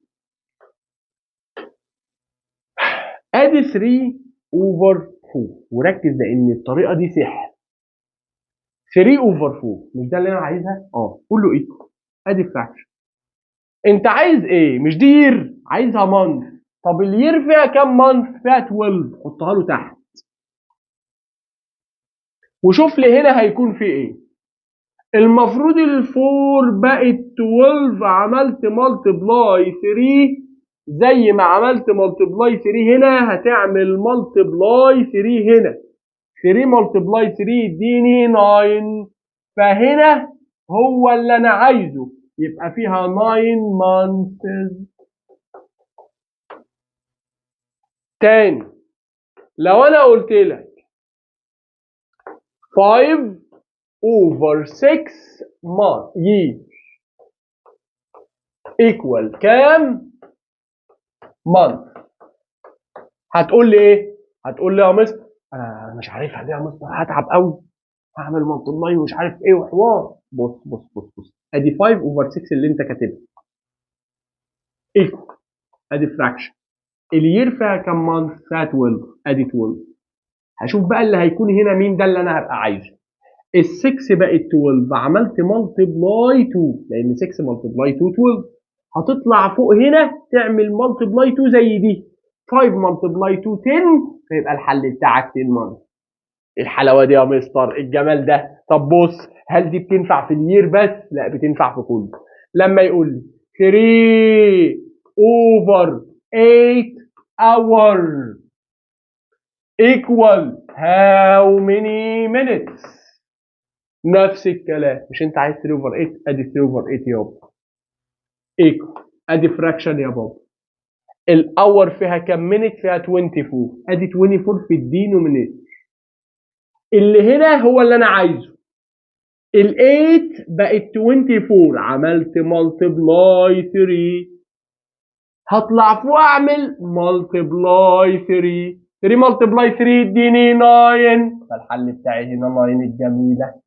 ادي 3 اوفر 4. وركز لان الطريقه دي سحر. 3 اوفر 4 مش ده اللي انا عايزها؟ قول له ايكوال. ادي فراكشن. انت عايز ايه؟ مش دي يير، عايزها مانث. طب اليير فيها كام مانث؟ فيها 12. حطها له تحت وشوف لي هنا هيكون في ايه. المفروض الفور بقت 12. عملت مالتبلاي 3 زي ما عملت مالتبلاي 3 هنا، هتعمل مالتبلاي 3 هنا. 3 مالتبلاي 3 يديني 9. فهنا هو اللي انا عايزه، يبقى فيها 9 مانثs. تاني، لو انا قلت لك 5 over 6 months year equal كام month؟ هتقول لي ايه؟ هتقول لي يا مستر انا مش عارفها دي يا مستر، هتعب قوي، هعمل مالتبلاي ومش عارف ايه وحوار. بص بص بص بص، ادي 5 over 6 اللي انت كاتبها equal، ادي فراكشن. اليير فيها كام مانث؟ فيها 12، ادي 12. هشوف بقى اللي هيكون هنا مين، ده اللي انا هبقى عايزه. ال 6 بقت 12، عملت مالتبلاي 2 لان 6 مالتبلاي 2 12. هتطلع فوق هنا تعمل مالتبلاي 2 زي دي. 5 مالتبلاي 2 10، فيبقى الحل بتاعك 10 مانث. الحلاوه دي يا مستر، الجمال ده. طب بص، هل دي بتنفع في اليير بس؟ لا، بتنفع في كله. لما يقول لي 3 over 8 hour equal how many minutes؟ نفس الكلام. مش انت عايز 3 over 8؟ ادي 3 over 8 يابا equal، ادي فراكشن يا بابا. الاور فيها كام مينت؟ فيها 24، ادي 24 في الدينومينيتور. اللي هنا هو اللي انا عايزه. ال 8 بقت 24، عملت مالتبلاي 3. هطلع فوق اعمل مالتبلاي 3. 3 مالتبلاي 3 يديني 9. فالحل بتاعي هنا 9 الجميله.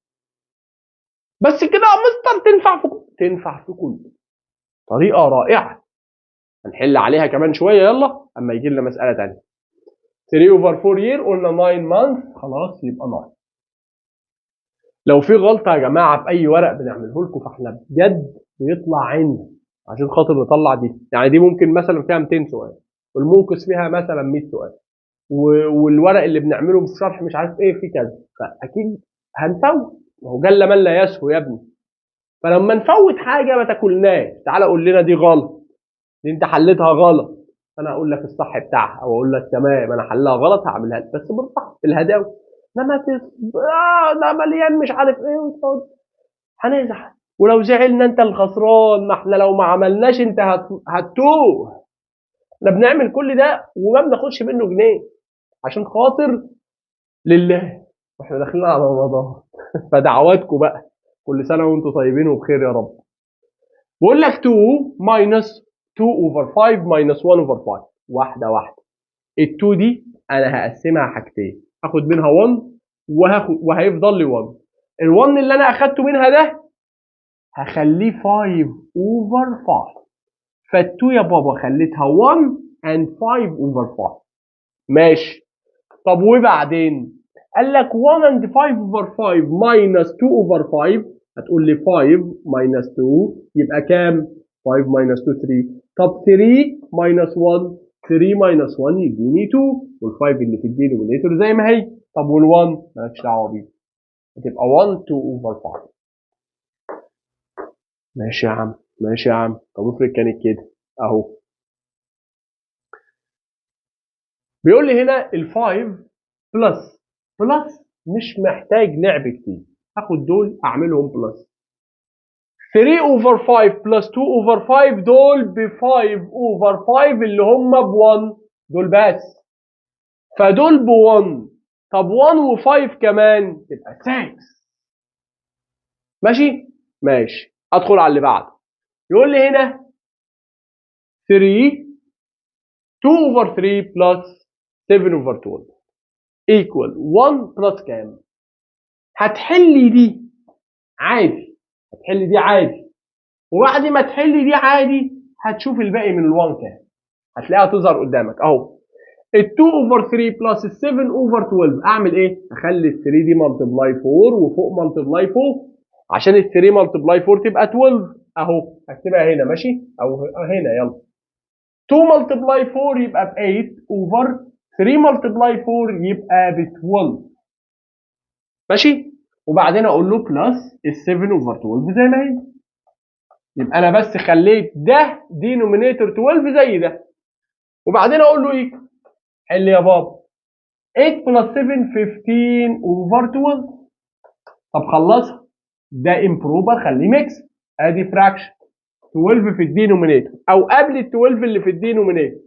بس كده يا مستر تنفع في كله؟ تنفع في كله. طريقه رائعه، هنحل عليها كمان شويه يلا اما يجي لنا مساله ثانيه. 3 over 4 year قلنا 9 months، خلاص يبقى 9. لو في غلطه يا جماعه في اي ورق بنعمله لكم فاحنا بجد بيطلع عنا عشان خاطر نطلع دي. يعني دي ممكن مثلا فيها 200 سؤال، والمنقص فيها مثلا 100 سؤال، والورق اللي بنعمله في الشرح مش عارف ايه في كذا، فاكيد هنفوت. هو جل من لا يسهو يا ابني. فلما نفوت حاجه ما تاكلناش، تعالى قول لنا دي غلط، دي انت حليتها غلط، انا اقول لك الصح بتاعها او اقول لك تمام انا حلها غلط هعملها لك، بس بالراحه بالهداوه. انما ده مليان مش عارف ايه وتقعد، هنزعل. ولو زعلنا انت الخسران، ما احنا لو ما عملناش انت هتتوه. احنا بنعمل كل ده وما بناخدش منه جنيه عشان خاطر لله، واحنا داخلين على رمضان. فدعواتكم بقى، كل سنه وانتم طيبين وبخير يا رب. بقول لك 2 minus 2 over 5 minus 1 over 5. واحده واحده. ال 2 دي انا هقسمها حاجتين، هاخد منها 1 وهيفضل لي 1. ال 1 اللي انا اخدته منها ده هخليه 5 over 5. فال 2 يا بابا خليتها 1 and 5 over 5. ماشي. طب وبعدين قال لك 1 and 5 over 5 minus 2 over 5. هتقول لي 5 minus 2 يبقى كام؟ 5 minus 2 3. طب 3 minus 1، 3 minus 1 يديني 2، وال5 اللي في الدينومينيتور زي ما هي. طب وال1 مالكش دعوه بيه، هتبقى 1 2 over 5. ماشي يا عم، ماشي يا عم. طب افرض كانت كده اهو. بيقول لي هنا ال5 بلس بلس مش محتاج لعب كتير، هاخد دول اعملهم بلس. 3 over 5 plus 2 over 5 دول ب 5 over 5 اللي هم ب 1 دول بس، فدول ب 1. طب 1 و5 كمان تبقى 6. ماشي؟ ماشي. ادخل على اللي بعده. يقول لي هنا 3 2 over 3 plus 7 over 12 equal 1 plus كام؟ هتحلي دي عادي، هتحلي دي عادي، وبعد ما تحلي دي عادي هتشوف الباقي من ال1 كام، هتلاقيها تظهر قدامك اهو. ال 2 اوفر 3 بلس ال 7 اوفر 12 اعمل ايه؟ اخلي ال 3 دي ملتبلاي 4 وفوق ملتبلاي 4 عشان ال 3 ملتبلاي 4 تبقى 12 اهو هكتبها هنا ماشي او هنا يلا 2 ملتبلاي 4 يبقى ب 8 اوفر 3 ملتبلاي 4 يبقى ب 12 ماشي وبعدين اقول له بلس ال 7 اوفر 12 زي ما هي يبقى انا بس خليت ده دينومينيتور 12 زي ده وبعدين اقول له ايه حل يا بابا 8 بلس 7 15 اوفر 12 طب خلصها ده امبروبر خليه ميكس ادي فراكشن 12 في الدينومينيتور او قبل ال 12 اللي في الدينومينيتور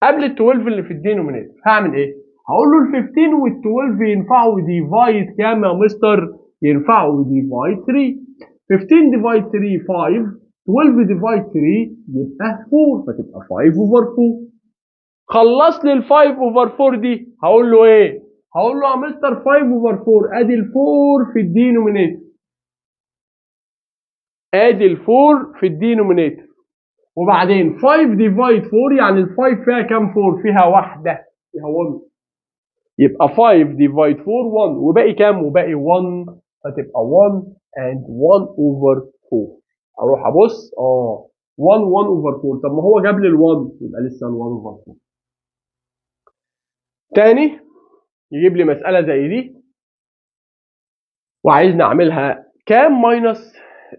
قبل ال 12 اللي في الدينومينيتور هعمل ايه؟ هقول له ال 15 وال 12 ينفعوا ديفايد كام يا مستر؟ ينفعوا ديفايد 3 15 ديفايد 3 5 12 ديفايد 3 يبقى 4 فتبقى 5 اوفر 4 خلص لي ال 5 اوفر 4 دي هقول له ايه؟ هقول له يا مستر 5 اوفر 4 ادي ال 4 في الدينومينيتور ادي ال 4 في الدينومينيتور وبعدين 5 ديفايد 4 يعني ال 5 فيها كام 4 فيها واحده فيها 1 يبقى 5 ديفايد 4 1 وباقي كام وباقي 1 فتبقى 1 and 1 over 4 اروح ابص 1 1 over 4 طب ما هو جاب لي ال 1 يبقى لسه ال 1 over 4 تاني يجيب لي مساله زي دي وعايزني اعملها كام ماينس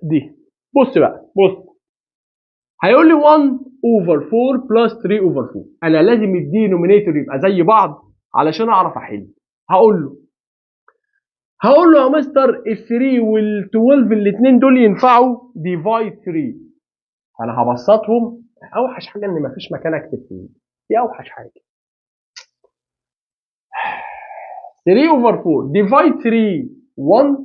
دي بص بقى بص هيقول لي 1 over 4 plus 3 over 4 انا لازم الدينومينيتور يبقى زي بعض علشان اعرف احل هقول له يا مستر ال 3 وال 12 الاثنين دول ينفعوا ديفايد 3 فانا هبسطهم اوحش حاجه ان مفيش مكان اكتب فيه دي اوحش حاجه 3 اوفر 4 ديفايد 3 1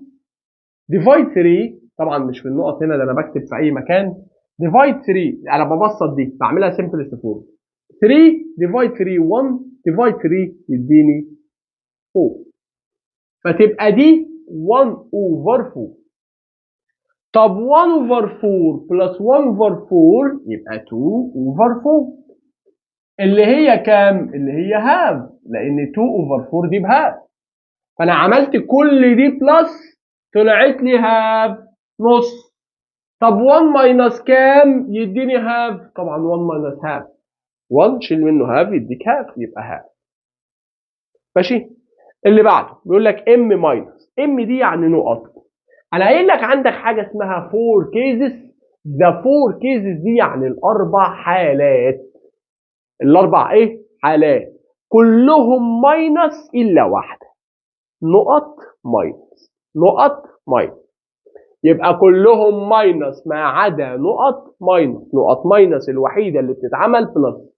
ديفايد 3 طبعا مش في النقط هنا ده انا بكتب في اي مكان ديفايد 3 انا ببسط دي بعملها سمبلست فورم 3 ديفايد 3 1 ديفايد 3 يديني 4 فتبقى دي 1 اوفر 4 طب 1 اوفر 4 بلس 1 اوفر 4 يبقى 2 اوفر 4 اللي هي كام؟ اللي هي هاف لان 2 اوفر 4 دي بهاف فانا عملت كل دي بلس طلعت لي هاف نص طب 1 ماينس كام يديني هاف طبعا 1 ماينس هاف 1 شيل منه هاف يديك هاف يبقى هاف ماشي اللي بعده بيقول لك ام ماينس ام دي يعني نقط انا قايل لك عندك حاجه اسمها 4 كيسز ذا 4 كيسز دي يعني الاربع حالات الاربع ايه حالات كلهم ماينس الا واحده نقط ماينس نقط ماينس يبقى كلهم ماينس ما عدا نقط ماينس نقط ماينس الوحيده اللي بتتعمل بلس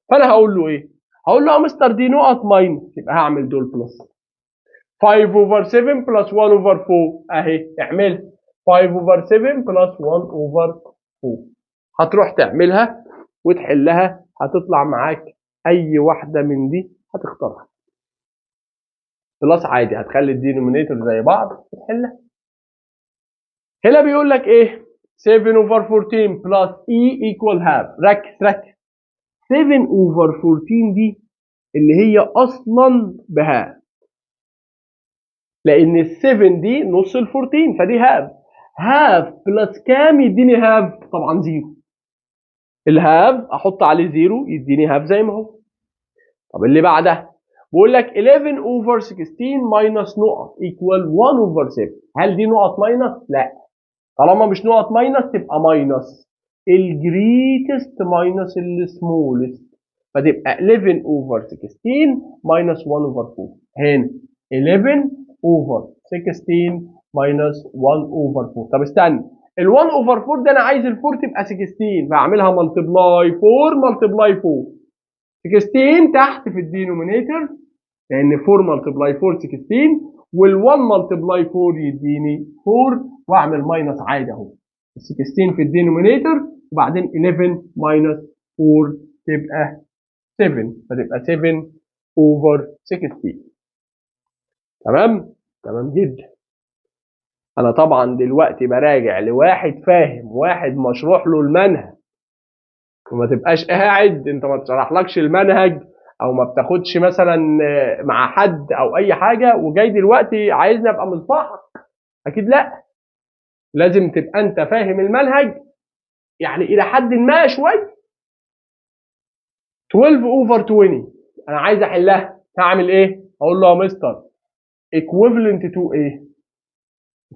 فانا هقول له ايه هقول له يا مستر دي نقط ماينس يبقى هعمل دول بلس 5 over 7 plus 1 over 4 اهي اعمل 5 over 7 plus 1 over 4 هتروح تعملها وتحلها هتطلع معاك اي واحده من دي هتختارها بلس عادي هتخلي الدينومينيتور زي بعض وتحلها هنا بيقول لك ايه 7 over 14 plus e equal half ركز 7 over 14 دي اللي هي اصلا بهاف لان ال 7 دي نص ال 14 فدي هاف بلس كام يديني هاف طبعا زيرو الهاف احط عليه زيرو يديني هاف زي ما هو طب اللي بعدها بقول لك 11 اوفر 16 ماينس نقط ايكوال 1 اوفر 7 هل دي نقط ماينس؟ لا طالما مش نقط ماينس تبقى ماينس الجريتست ماينس السمولست فتبقى 11 اوفر 16 ماينس 1 اوفر 4 هنا 11 اوفر 16 ماينس 1 اوفر 4 طب استنى ال 1 اوفر 4 ده انا عايز ال 4 تبقى 16 فاعملها ملتبلاي 4 ملتبلاي 4 16 تحت في الدينومينيتور لان 4 ملتبلاي 4 16 وال 1 ملتبلاي 4 يديني 4 واعمل ماينس عادي اهو 16 في الدينومينيتور وبعدين 11 ماينس 4 تبقى 7 فتبقى 7 اوفر 16 تمام جدا انا طبعا دلوقتي براجع لواحد فاهم واحد مشروح له المنهج وما تبقاش قاعد انت ما تشرحلكش المنهج او ما بتاخدش مثلا مع حد او اي حاجه وجاي دلوقتي عايزني ابقى مصباحك. اكيد لا. لازم تبقى انت فاهم المنهج يعني الى حد ما شويه. 12 اوفر 20 انا عايز احلها، هعمل ايه؟ اقول له يا مستر equivalent to ايه؟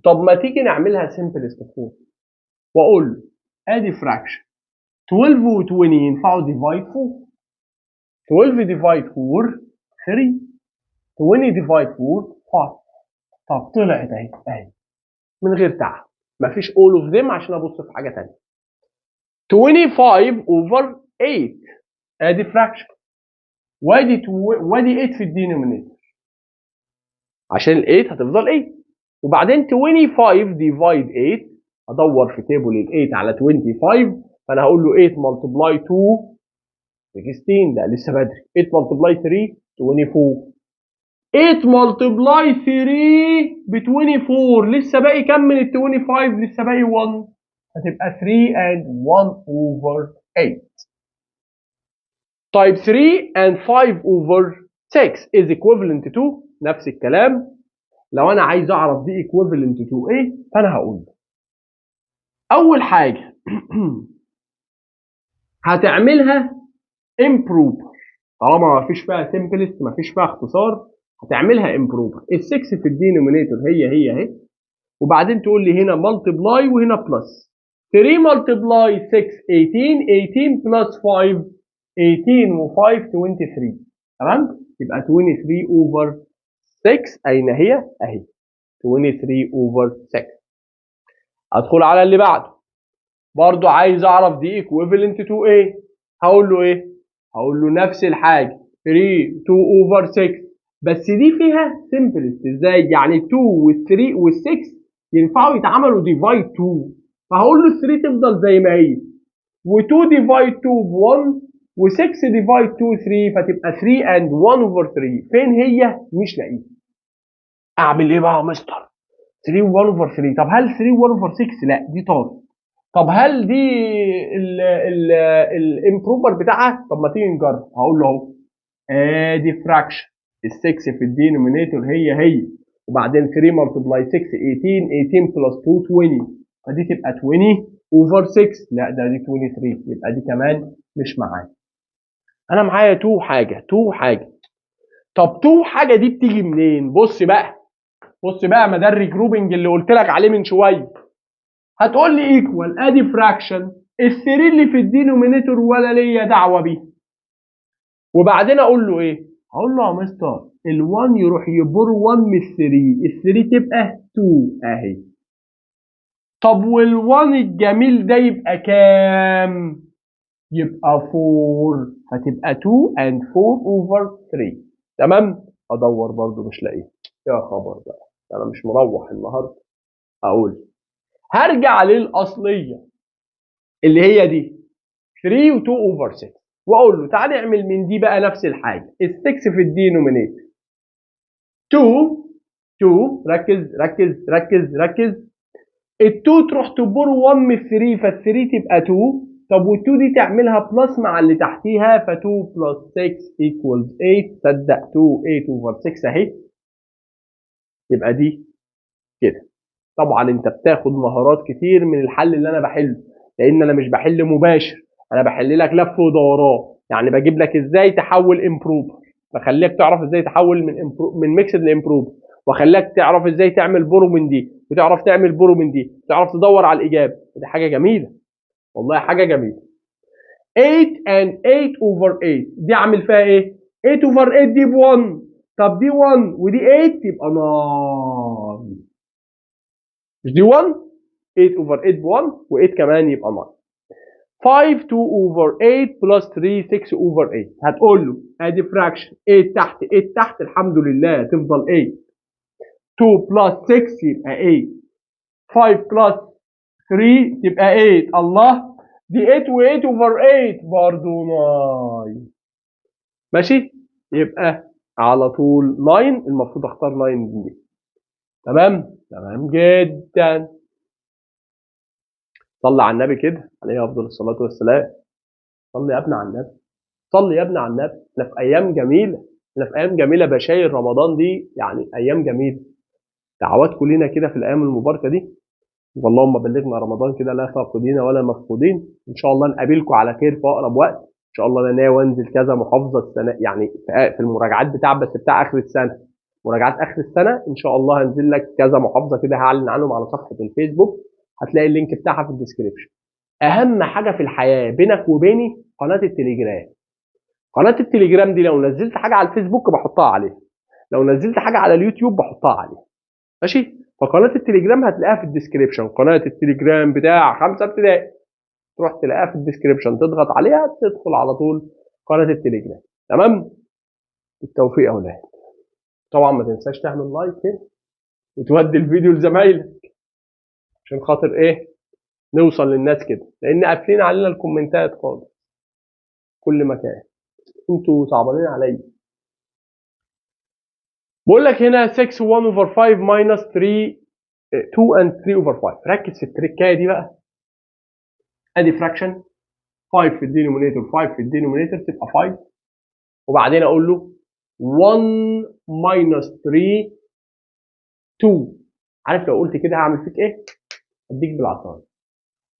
طب ما تيجي نعملها simplest form واقول له ادي fraction 12 و 20 ينفعوا divide 4. 12 divide 4 3. 20 divide 4 5. طب طلعت اهي من غير تعب. مفيش all of them عشان ابص في حاجه ثانيه. 25 over 8 ادي fraction وادي 8 في الدينومينيتور عشان ال 8 هتفضل 8. وبعدين 25 ديفايد 8 ادور في تيبل ال 8 على 25 فانا هقول له 8 ملتبلاي 2 16 ده لسه بدري. 8 ملتبلاي 3 24. 8 ملتبلاي 3 ب 24 لسه باقي كام من ال 25؟ لسه باقي 1 هتبقى 3 and 1 over 8. طيب 3 and 5 over 6 is equivalent to نفس الكلام. لو انا عايز اعرف دي equivalent to ايه فانا هقول اول حاجه هتعملها improper. طالما ما فيش فيها simplest ما فيش فيها اختصار هتعملها improper. ال6 في الدينومينيتور هي اهي وبعدين تقول لي هنا multiply وهنا plus. 3 multiply 6 18 18 plus 5 18 و5 23 تمام. يبقى 23 over 6 اين هي اهي 23 over 6. ادخل على اللي بعده برضو عايز اعرف دي equivalent to ايه. هقول له ايه؟ هقول له نفس الحاجه 3 2 over 6 بس دي فيها simplest. ازاي يعني 2 وال3 وال6 ينفعوا يتعملوا divide 2 فهقول له 3 تفضل زي ما هي و2 divide 2 ب1 و6 divide 2 3 فتبقى 3 and 1 over 3. فين هي؟ مش لاقيها. اعمل ايه بقى يا مستر؟ 3 و 1 over 3. طب هل 3 و 1 over 6؟ لا دي طارت. طب هل دي الامبروفر بتاعها؟ طب ما تيجي نجرب. هقول له اهو ادي فراكشن ال6 في الدينومينيتور هي وبعدين 3 ملتبلاي 6 18 18 بلس 2 20 فدي تبقى 20 اوفر 6. لا ده دي 23 يبقى دي كمان مش معايا. انا معايا 2 حاجه 2 حاجه. طب 2 حاجه دي بتيجي منين؟ بص بقى مدار جروبنج اللي قلت لك عليه من شويه. هتقول لي ايكوال ادي فراكشن ال3 اللي في الدينومينيتور ولا ليا دعوه بيه. وبعدين اقول له ايه؟ هقول له يا مستر ال1 يروح يبور 1 من ال3 تبقى 2 اهي. طب وال1 الجميل ده يبقى كام؟ يبقى 4 فتبقى 2 and 4 over 3 تمام. ادور برضو مش لاقيه. يا خبر بقى انا مش مروح النهارده. اقول هرجع للاصليه اللي هي دي 3 و 2 over 6 واقول له تعالى اعمل من دي بقى نفس الحاجه. ال6 في الدينومينيتور 2 2 ركز ال2 تروح تبور 1 من 3 فال3 تبقى 2. طب وال2 دي تعملها بلس مع اللي تحتيها ف2 بلس 6 equals 8. تصدق 2 8 over 6 اهي. يبقى دي كده. طبعا انت بتاخد مهارات كتير من الحل اللي انا بحله لان انا مش بحل مباشر. انا بحل لك لف ودوران يعني بجيب لك ازاي تحول امبروفر بخليك تعرف ازاي تحول من ميكسد لامبروفر واخليك تعرف ازاي تعمل برو من دي وتعرف تعمل برو من دي وتعرف تدور على الاجابه. ودي حاجه جميله والله حاجه جميله. 8 and 8 over 8 دي اعمل فيها ايه؟ 8 over 8 دي ب 1. طب دي 1 ودي 8 يبقى نار. مش دي 1 8 over 8 ب 1 و8 كمان يبقى 9. 5 2 over 8 plus 3 6 over 8. هتقول له ادي فراكشن 8 تحت 8 تحت الحمد لله تفضل 8. 2 plus 6 يبقى 8. 5 plus 3 تبقى 8. الله دي 8 و8 over 8 برضه 9. ماشي يبقى على طول 9 المفروض اختار 9 دي. تمام جدا. صلى على النبي كده عليه افضل الصلاه والسلام. صلي يا ابني على النبي، صلي يا ابني على النبي. احنا في ايام جميله، احنا في ايام جميله، بشاير رمضان دي يعني ايام جميله. دعوات كلنا كده في الايام المباركه دي، اللهم بلغنا رمضان كده لا فاقدين ولا مفقودين. ان شاء الله نقابلكم على خير في اقرب وقت. ان شاء الله انا ناوي انزل كذا محافظه السنه، يعني في المراجعات بتاع اخر السنه، مراجعات اخر السنه ان شاء الله هنزل لك كذا محافظه كده، هعلن عنهم على صفحه الفيسبوك، هتلاقي اللينك بتاعها في الديسكريبشن. اهم حاجه في الحياه بينك وبيني قناه التليجرام. قناه التليجرام دي لو نزلت حاجه على الفيسبوك بحطها عليها، لو نزلت حاجه على اليوتيوب بحطها عليها، ماشي؟ فقناه التليجرام هتلاقيها في الديسكريبشن، قناه التليجرام بتاع 5 ابتدائي، تروح تلاقيها في الديسكريبشن، تضغط عليها تدخل على طول قناه التليجرام. تمام؟ بالتوفيق يا اولاد. طبعا ما تنساش تعمل لايك كده وتودي الفيديو لزمايلك عشان خاطر ايه؟ نوصل للناس كده، لان قافلين علينا الكومنتات خالص كل مكان، انتوا صعبانين عليا. بقول لك هنا 6 1 over 5 minus 3 2 and 3 over 5. ركز في التريكايه دي بقى. ادي فراكشن 5 في الدينومينيتور 5 في الدينومينيتور تبقى 5، وبعدين اقول له 1 minus 3 2. عارف لو قلت كده هعمل فيك ايه؟ اديك بالعصايه.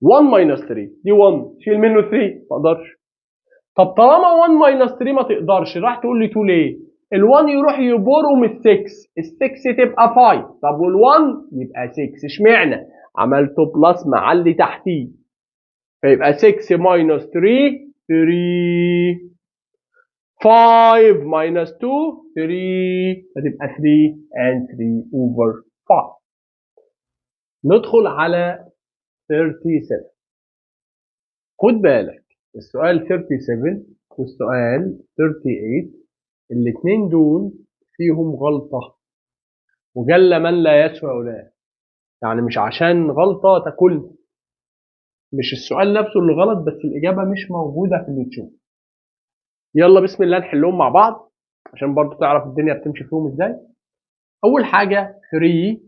1 minus 3 دي 1 شيل منه 3 ما اقدرش. طب طالما 1 minus 3 ما تقدرش، راح تقول لي 2 ليه؟ ال1 يروح يبرم ال6، ال6 تبقى 5، طب وال1 يبقى 6. اشمعنى؟ عملته بلس مع اللي تحتيه، فيبقى 6 minus 3 3، 5 minus 2 3، فتبقى 3 and 3 over 5. ندخل على 37. خد بالك السؤال 37 والسؤال 38 الاثنين دول فيهم غلطة، وجل من لا يسوى ولا، يعني مش عشان غلطة تكل، مش السؤال نفسه اللي غلط بس الإجابة مش موجودة في اليوتيوب. يلا بسم الله نحلهم مع بعض عشان برضو تعرف الدنيا بتمشي فيهم ازاي. أول حاجة 3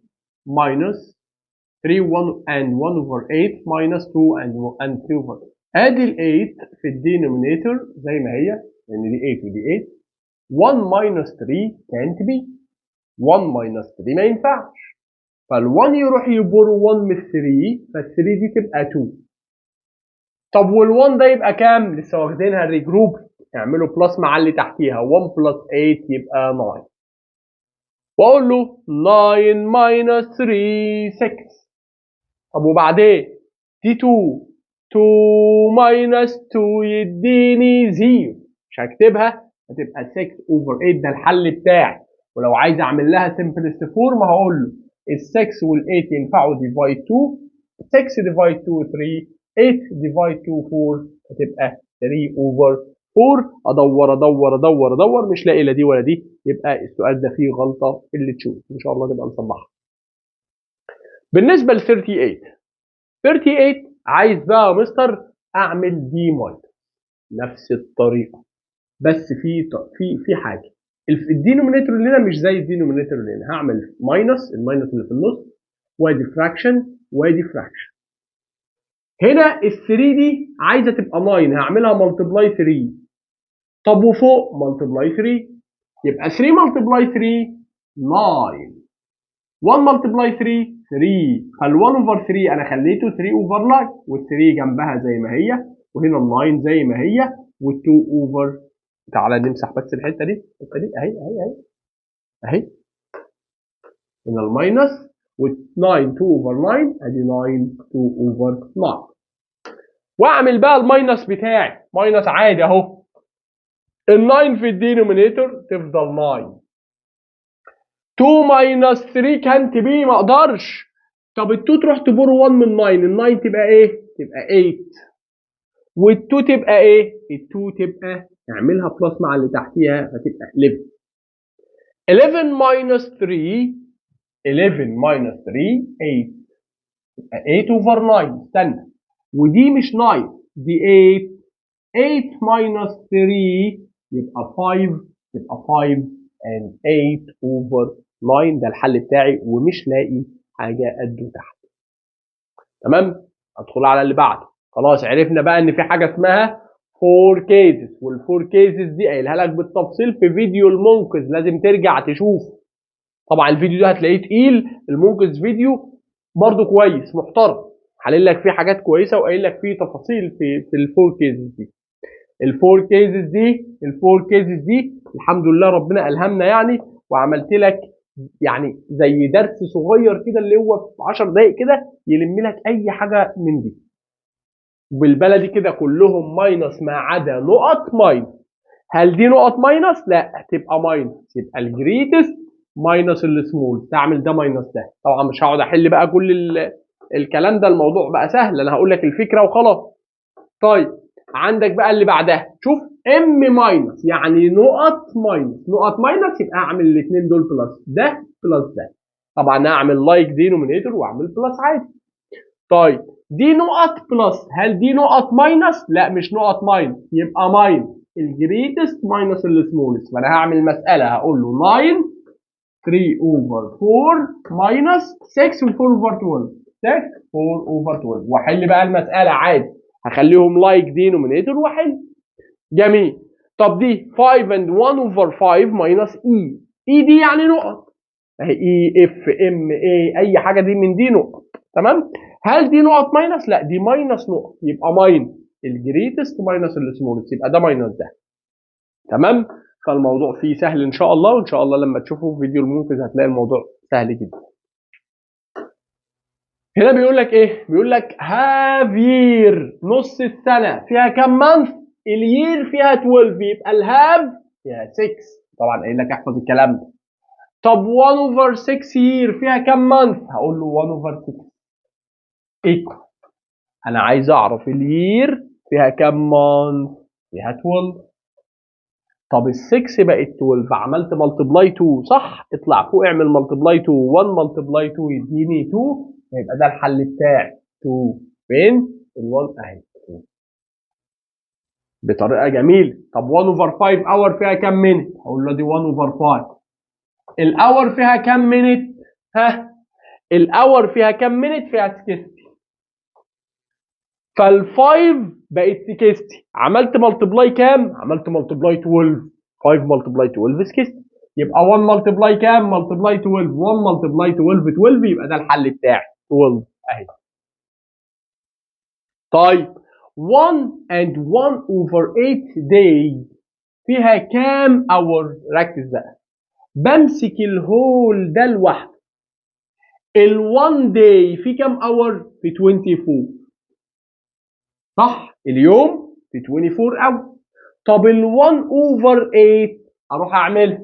minus 3 1 and 1 over 8 minus 2 and 3 over 8. ادي ال 8 في الدينومينيتور زي ما هي، لان دي 8 ودي 8. 1 minus 3 can't be، 1 minus 3 ما ينفعش، فال1 يروح يبور 1 من 3، فال3 دي تبقى 2. طب وال1 ده يبقى كام؟ لسه واخدينها الريجروب، اعملوا بلس مع اللي تحتيها، 1 بلس 8 يبقى 9، واقول له 9 minus 3 6. طب وبعدين دي 2، 2 minus 2 يديني 0، مش هكتبها، هتبقى 6 over 8. ده الحل بتاعي. ولو عايز اعمل لها simplest form هقول له ال 6 وال 8 ينفعوا divide 2، 6 divide 2 3، 8 divide 2 4، هتبقى 3 over 4. ادور ادور ادور ادور مش لاقي لا دي ولا دي، يبقى السؤال ده فيه غلطه اللي تشوف، ان شاء الله نبقى نصلحها. بالنسبه ل 38 عايز بقى يا مستر اعمل دي ماينس نفس الطريقه، بس في حاجه، الدينومينيتور اللي هنا مش زي الدينومينيتور اللي هنا. هعمل ماينس، الماينس اللي في النص، وادي فراكشن وادي فراكشن. هنا ال3 دي عايزه تبقى 9، هعملها ملتبلاي 3. طب وفوق ملتبلاي 3، يبقى 3 ملتبلاي 3 9، 1 ملتبلاي 3 3، فال1 اوفر 3 انا خليته 3 اوفر 9، وال3 جنبها زي ما هي، وهنا ال9 زي ما هي، وال2 اوفر. تعالى نمسح بس الحته دي، الحته دي اهي اهي اهي اهي، هنا الماينس، وال9 2 اوفر 9، ادي 9 2 اوفر 9. واعمل بقى الماينس بتاعي ماينس عادي اهو، ال9 في الدينومينيتور تفضل 9، 2 ماينس 3 كانت بي ما اقدرش. طب ال2 تروح تبور 1 من 9، ال9 تبقى ايه؟ تبقى 8، وال2 تبقى ايه؟ ال2 تبقى اعملها بلس مع اللي تحتيها فتبقى 11. 11 ماينس 3، 11 ماينس 3 8، يبقى 8 اوفر 9. استنى، ودي مش 9 دي 8، 8 ماينس 3 يبقى 5، يبقى 5 and 8 over 9. ده الحل بتاعي ومش لاقي حاجه قده تحت. تمام؟ ادخل على اللي بعده. خلاص عرفنا بقى ان في حاجه اسمها 4 كيسز، والفور كيسز دي قايلها لك بالتفصيل في فيديو المنقذ، لازم ترجع تشوف. طبعا الفيديو ده هتلاقيه تقيل، المنقذ فيديو برضو كويس محترم، حلل لك فيه حاجات كويسه وقايل لك فيه تفاصيل في الفور كيسز دي. الفور كيسز دي الحمد لله ربنا الهمنا يعني، وعملت لك يعني زي درس صغير كده اللي هو في 10 دقائق كده يلم لك اي حاجه من دي. بالبلدي كده كلهم ماينس ما عدا نقط ماينس. هل دي نقط ماينس؟ لا، تبقى ماينس، يبقى الجريتست ماينس السمول، تعمل ده ماينس ده. طبعا مش هقعد احل بقى كل الكلام ده، الموضوع بقى سهل، انا هقول لك الفكره وخلاص. طيب عندك بقى اللي بعدها، شوف ام ماينس يعني نقط ماينس، نقط ماينس يبقى اعمل الاثنين دول بلس، ده بلس ده. طبعا اعمل لايك دينومينيتور واعمل بلس عادي. طيب دي نقط بلس، هل دي نقط ماينس؟ لا مش نقط ماينس، يبقى ماينس الجريتست ماينس السمولست. فانا هعمل مساله هقول له 9 3 اوفر 4 ماينس 6 و4 اوفر 12، 6 4 اوفر 12، واحل بقى المساله عادي، هخليهم لايك دينومينيتور واحل. جميل. طب دي 5 and 1 over 5 minus e، e دي يعني نقط، اهي e f m a اي حاجه دي من دي نقط، تمام. هل دي نقط ماينس؟ لا دي ماينس نقط، يبقى ماينس الجريتست ماينس السمولست، يبقى ده ماينس ده، تمام. فالموضوع فيه سهل ان شاء الله، وان شاء الله لما تشوفوا فيديو المنقذ هتلاقي الموضوع سهل جدا. هنا بيقول لك ايه؟ بيقول لك هاف يير، نص السنه فيها كام مانث؟ اليير فيها 12، يبقى الهاف فيها 6. طبعا قايل لك احفظ الكلام ده. طب 1 اوفر 6 يير فيها كام مانث؟ هقول له 1 اوفر 6 ايكوال، انا عايز اعرف اليير فيها كام مانث؟ فيها 12. طب ال 6 بقت 12، عملت ملتبلاي 2 صح؟ اطلع فوق اعمل ملتبلاي 2، 1 ملتبلاي 2 يديني 2، يبقى ده الحل بتاعي. 2 فين؟ ال1 اهي بطريقه جميله. طب 1 اوفر 5 اور فيها كام مينت؟ هقول له دي 1 اوفر 5. الاور فيها كام مينت؟ ها؟ الاور فيها كام مينت؟ فيها 60. فال5 بقت 60، عملت ملتبلاي كام؟ عملت ملتبلاي 12، 5 ملتبلاي 12 60، يبقى 1 ملتبلاي كام؟ ملتبلاي 12، 1 ملتبلاي 12 12، يبقى ده الحل بتاعي 12 اهي. طيب 1 and 1 over 8 days فيها كام اور؟ ركز بقى، بمسك الهول ده لوحده. ال1 day في كام اور؟ في 24 صح؟ اليوم في 24 اور. طب ال1 over 8 اروح اعملها،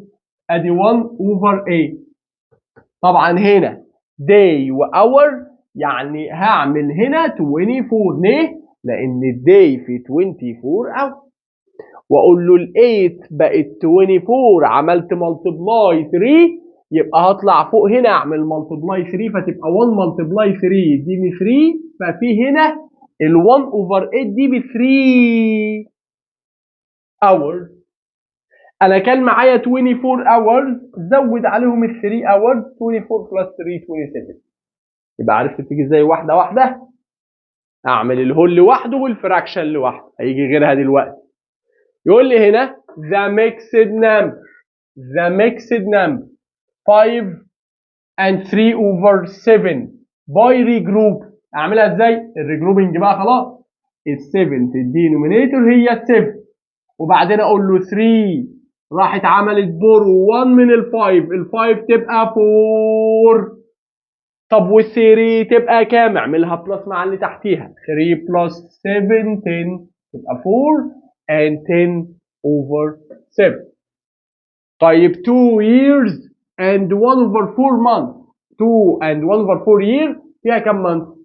ادي 1 over 8. طبعا هنا day واور، يعني هعمل هنا 24. ليه؟ لان الداي في 24 اور، واقول له ال 8 بقت 24، عملت ملتبلاي 3، يبقى هطلع فوق هنا اعمل ملتبلاي 3، فتبقى 1 ملتبلاي 3 يديني 3، ففي هنا ال 1 اوفر 8 دي ب 3 اور. انا كان معايا 24 اور، زود عليهم ال 3 اور، 24 بلس 3 27. يبقى عرفت تيجي ازاي واحده واحده. اعمل الهول لوحده والفراكشن لوحده، هيجي غيرها دلوقتي. يقول لي هنا the mixed number، the mixed number 5 and 3 over 7 by regroup. اعملها ازاي؟ الريجروبنج بقى خلاص، ال 7 في الدينومينيتور هي ال 7، وبعدين اقول له 3 راحت عملت بورو 1 من ال 5، ال 5 تبقى 4. طب وال 3 تبقى كام؟ اعملها بلس مع اللي تحتيها، 3 بلس 7 10 تبقى 4 and 10 over 7. طيب 2 years and 1 over 4 months، 2 and 1 over 4 year فيها كام month؟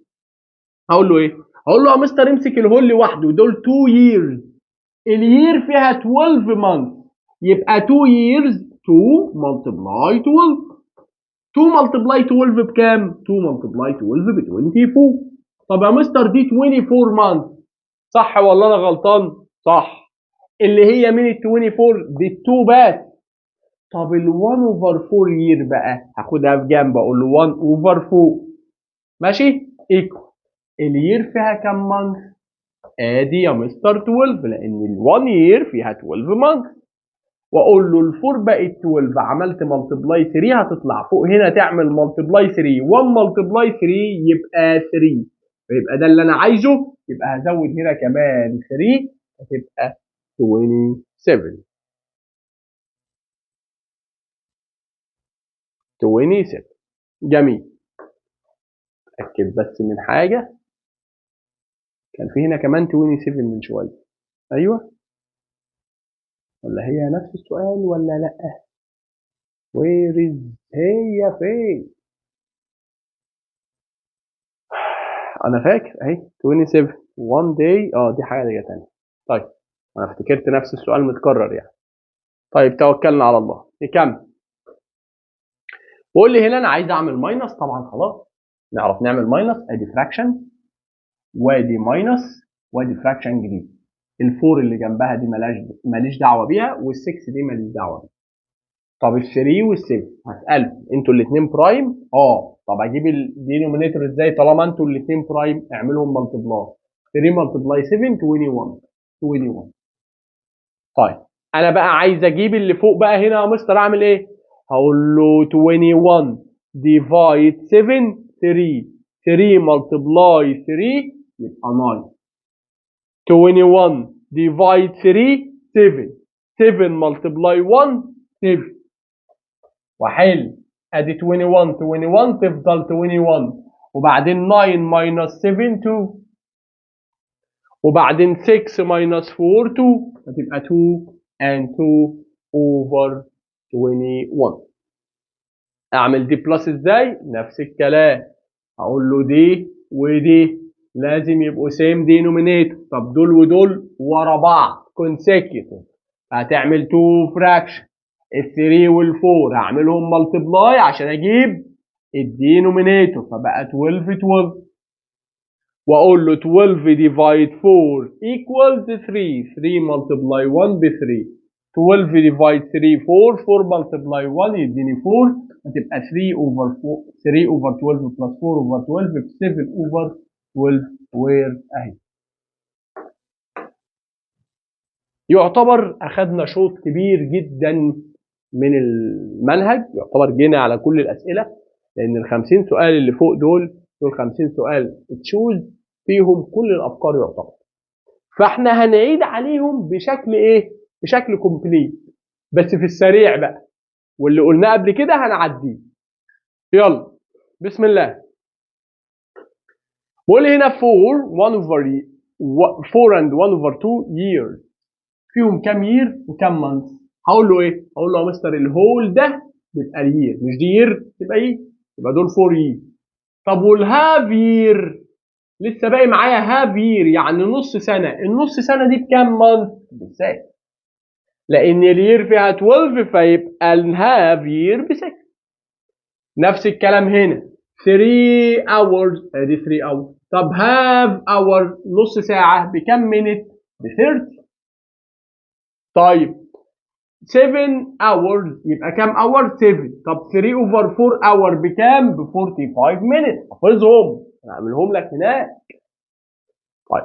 هقول له ايه؟ هقول له يا مستر امسك الهول لوحده، دول 2 years، اليير فيها 12 months، يبقى 2 years 2 multiply 12، 2 multiply 12 بكام؟ 2 multiply 12 ب 24. طب يا مستر دي 24 months صح ولا انا غلطان؟ صح. اللي هي من ال 24 دي 2 بس. طب ال 1 over 4 year بقى هاخدها في جنب، اقول له 1 over 4 ماشي ايكوال اليير فيها كام مانث؟ ادي يا مستر 12 لان ال 1 year فيها 12 months. واقول له الفور بقت 12 عملت ملتبلاي 3 هتطلع فوق هنا تعمل ملتبلاي 3 1 ملتبلاي 3 يبقى 3 فيبقى ده اللي انا عايزه. يبقى هزود هنا كمان 3 هتبقى 27. 27 جميل. اتاكد بس من حاجه، كان في هنا كمان 27 من شويه. ايوه ولا هي نفس السؤال ولا لا؟ وير از هي فين؟ انا فاكر اهي 27 1 day. دي حاجه تانية. طيب انا افتكرت نفس السؤال متكرر يعني. طيب توكلنا على الله نكمل. بقول لي هنا انا عايز اعمل ماينس. طبعا خلاص نعرف نعمل ماينس. ادي فراكشن وادي ماينس وادي فراكشن جديد. الفور اللي جنبها دي ماليش دعوه بيها، وال6 دي ماليش دعوه بيها. طب ال3 وال7 هسالكم انتوا الاثنين برايم؟ طب اجيب الدينومينيتور ازاي طالما انتوا الاثنين برايم؟ اعملهم ملتبلاي. 3 ملتبلاي 7 21. طيب انا بقى عايز اجيب اللي فوق بقى هنا يا مستر. اعمل ايه؟ هقول له 21 ديفايد 7 3 ملتبلاي 3 يبقى 9. 21 ديفايد 3 7 ملتبلاي 1 7. واحل ادي 21 تفضل 21 وبعدين 9 ماينس 7 2 وبعدين 6 ماينس 4 2 هتبقى 2 and 2 over 21. اعمل دي بلس ازاي؟ نفس الكلام. اقول له دي ودي لازم يبقوا سيم دينومينيتور. طب دول ودول ورا بعض consecutive هتعمل 2 فراكشن. ال3 وال4 هعملهم ملتبلاي عشان اجيب الدينومينيتور فبقى 12 واقول له 12 ديفايد 4 equals 3 ملتبلاي 1 ب 3. 12 ديفايد 3 4 ملتبلاي 1 يديني 4 هتبقى 3 اوفر 12 بلس 4 اوفر 12 ب 7 اوفر 12 وير اهي. يعتبر اخذنا شوط كبير جدا من المنهج، يعتبر جينا على كل الاسئله لان ال 50 سؤال اللي فوق دول 50 سؤال تشوز فيهم كل الافكار يعتبر. فاحنا هنعيد عليهم بشكل ايه؟ بشكل كومبليت بس في السريع بقى، واللي قلناه قبل كده هنعديه. يلا بسم الله. بقول هنا 4 and 1 over 2 years فيهم كام يير وكام مانث؟ هقول له ايه؟ هقول له يا مستر الهول ده بيبقى الير، مش دي يير تبقى ايه؟ يبقى دول 4 يير. طب والهاف يير لسه باقي معايا هاف يير يعني نص سنه. النص سنه دي بكام مانث؟ ازاي؟ لان الير فيها 12 فيبقى الهاف يير ب 6. نفس الكلام هنا 3 hours ادي 3 hours. طب هاف اور نص ساعه بكام مينت؟ ب 30. طيب 7 hours يبقى كام اور؟ 7. طب 3 over 4 hour بكام؟ ب 45 minutes. حافظهم هعملهم لك هناك. طيب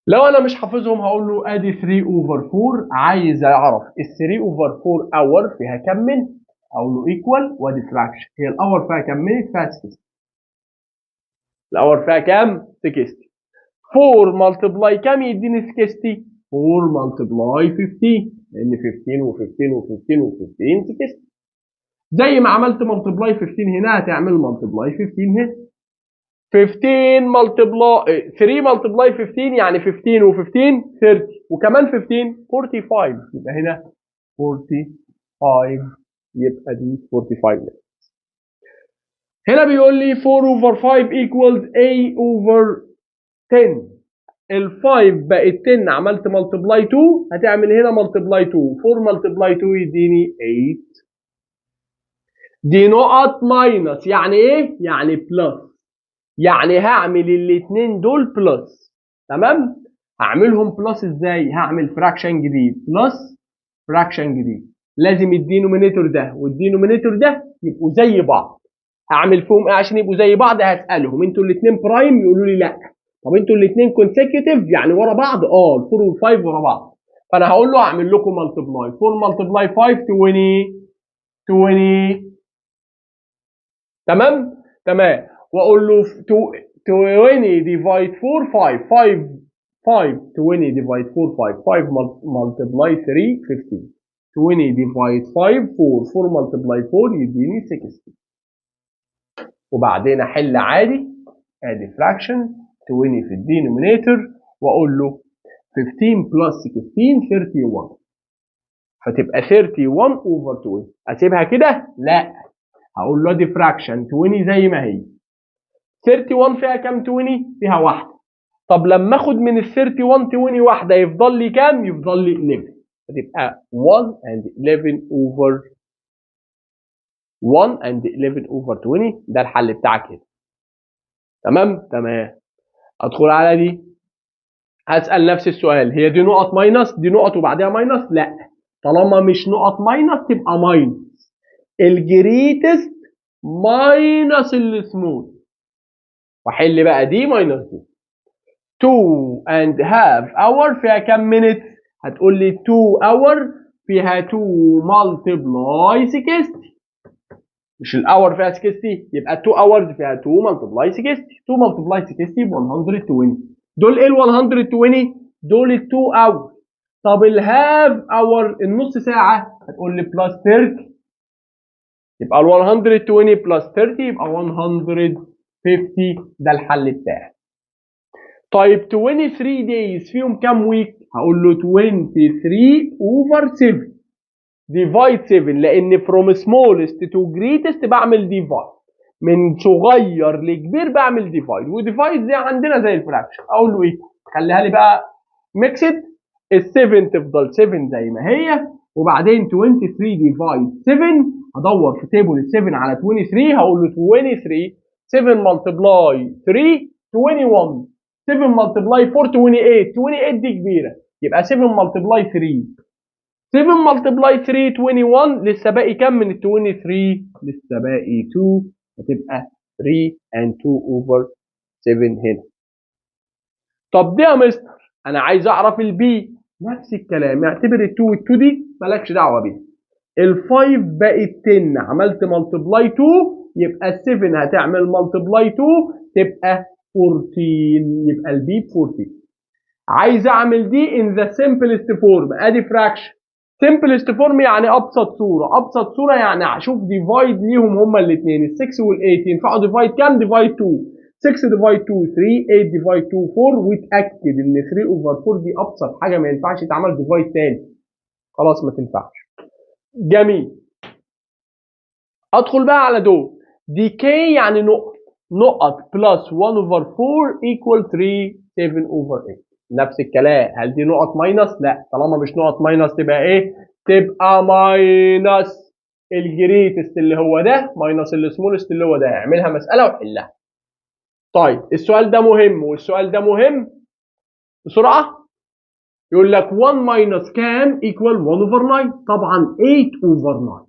لو انا مش حافظهم هقول له ادي 3 over 4 عايز اعرف ال 3 over 4 hour فيها كام من؟ اقول له equal وادي fraction. هي الاور فيها كام من؟ فيها 60. الاور فيها كام؟ 60. 4 multiply كام يديني 60؟ 4 multiply 15 لان 15 و15 و15 و15 60. زي ما عملت multiply 15 هنا هتعمل multiply 15 هنا. 15 multiply 3 multiply 15 يعني 15 و15 30 وكمان 15 45 يبقى هنا 45 يبقى دي 45 هنا بيقول لي 4 over 5 equals A over 10. ال 5 بقت 10 عملت multiply 2 هتعمل هنا multiply 2. 4 multiply 2 يديني 8. دي نقط ماينس يعني ايه؟ يعني بلس. يعني هعمل الاثنين دول بلس. تمام؟ هعملهم بلس ازاي؟ هعمل فراكشن جديد بلس فراكشن جديد. لازم الدينومينيتور ده والدينومينيتور ده يبقوا زي بعض. هعمل فيهم ايه عشان يبقوا زي بعض؟ هسالهم انتوا الاثنين برايم؟ يقولوا لي لا. طب انتوا الاثنين كونسيكتيف يعني ورا بعض، ال4 وال5 ورا بعض، فانا هقول له اعمل لكم ملتبلاي 4 ملتبلاي 5 20. تمام تمام. واقول له 20 ديفايد 4 5 20 ديفايد 4 5 ملتبلاي 3 15. 20 ديفايد 5 4 ملتبلاي 4 يديني 60. وبعدين احل عادي، ادي فراكشن 20 في الدينومينيتور، واقول له 15 بلس 16 31، فتبقى 31 اوفر 20. اسيبها كده؟ لا، هقول له ادي فراكشن 20 زي ما هي. 31 فيها كام 20؟ فيها واحده. طب لما اخد من ال 31 20 واحده يفضل لي كام؟ يفضل لي 11. فتبقى 1 and 11 over 1 and 11 over 20. ده الحل بتاعك هنا. تمام تمام. ادخل على دي، هسأل نفس السؤال، هي دي نقط ماينس، دي نقط وبعدها ماينس؟ لا، طالما مش نقط ماينس تبقى ماينس الجريتست ماينس السمول، واحل بقى دي ماينس دي. 2 and half hour فيها كام minutes؟ هتقول لي 2 hour فيها 2 multiply 60، مش الاور فيها 60، يبقى 2 hours فيها 2 multiply 60. 2 multiply 60 ب 120. دول ايه ال 120؟ دول ال 2 hours. طب الهاف اور النص ساعه، هتقول لي بلس 30، يبقى ال 120 بلس 30 يبقى 150. ده الحل بتاعي. طيب 23 days فيهم كام ويك؟ هقول له 23 over 7 ديفايد 7، لان فروم سمولست تو جريتست بعمل ديفايد، من صغير لكبير بعمل ديفايد، وديفايد زي عندنا زي الفراكشن. اقول له ايه؟ خليها لي بقى ميكسد، ال7 تفضل 7 زي ما هي، وبعدين 23 ديفايد 7، هدور في تيبل ال 7 على 23، هقول له 23 7 ملتبلاي 3 21، 7 ملتبلاي 4 28. 28 دي كبيره، يبقى 7 ملتبلاي 3، 7 ملتبلاي 3 21، لسه باقي كام من ال 23؟ لسه باقي 2، هتبقى 3 and 2 over 7 هنا. طب دي يا مستر انا عايز اعرف البي، نفس الكلام، اعتبر ال 2 وال 2 دي مالكش دعوه بيها. ال 5 بقت 10، عملت ملتبلاي 2، يبقى ال 7 هتعمل ملتبلاي 2 تبقى 14، يبقى البي ب 14. عايز اعمل دي in the simplest form، ادي فراكشن. simplest form يعني ابسط صوره، ابسط صوره يعني اشوف ديفايد ليهم هما الاثنين، ال 6 وال 8 ينفعوا ديفايد كام؟ ديفايد 2. 6 ديفايد 2 3، 8 ديفايد 2 4، واتاكد ان 3 اوفر 4 دي ابسط حاجه ما ينفعش يتعمل ديفايد تاني، خلاص ما تنفعش. جميل. ادخل بقى على دول، دي كي يعني نقط، نقط بلس 1 اوفر 4 ايكوال 3 7 اوفر 8. نفس الكلام، هل دي نقط ماينس؟ لا، طالما مش نقط ماينس تبقى ايه؟ تبقى ماينس الجريتست اللي هو ده ماينس السمولست اللي هو ده. اعملها مساله وحلها. طيب السؤال ده مهم والسؤال ده مهم، بسرعه. يقول لك 1 ماينس كام ايكوال 1 اوفر 9؟ طبعا 8 اوفر 9،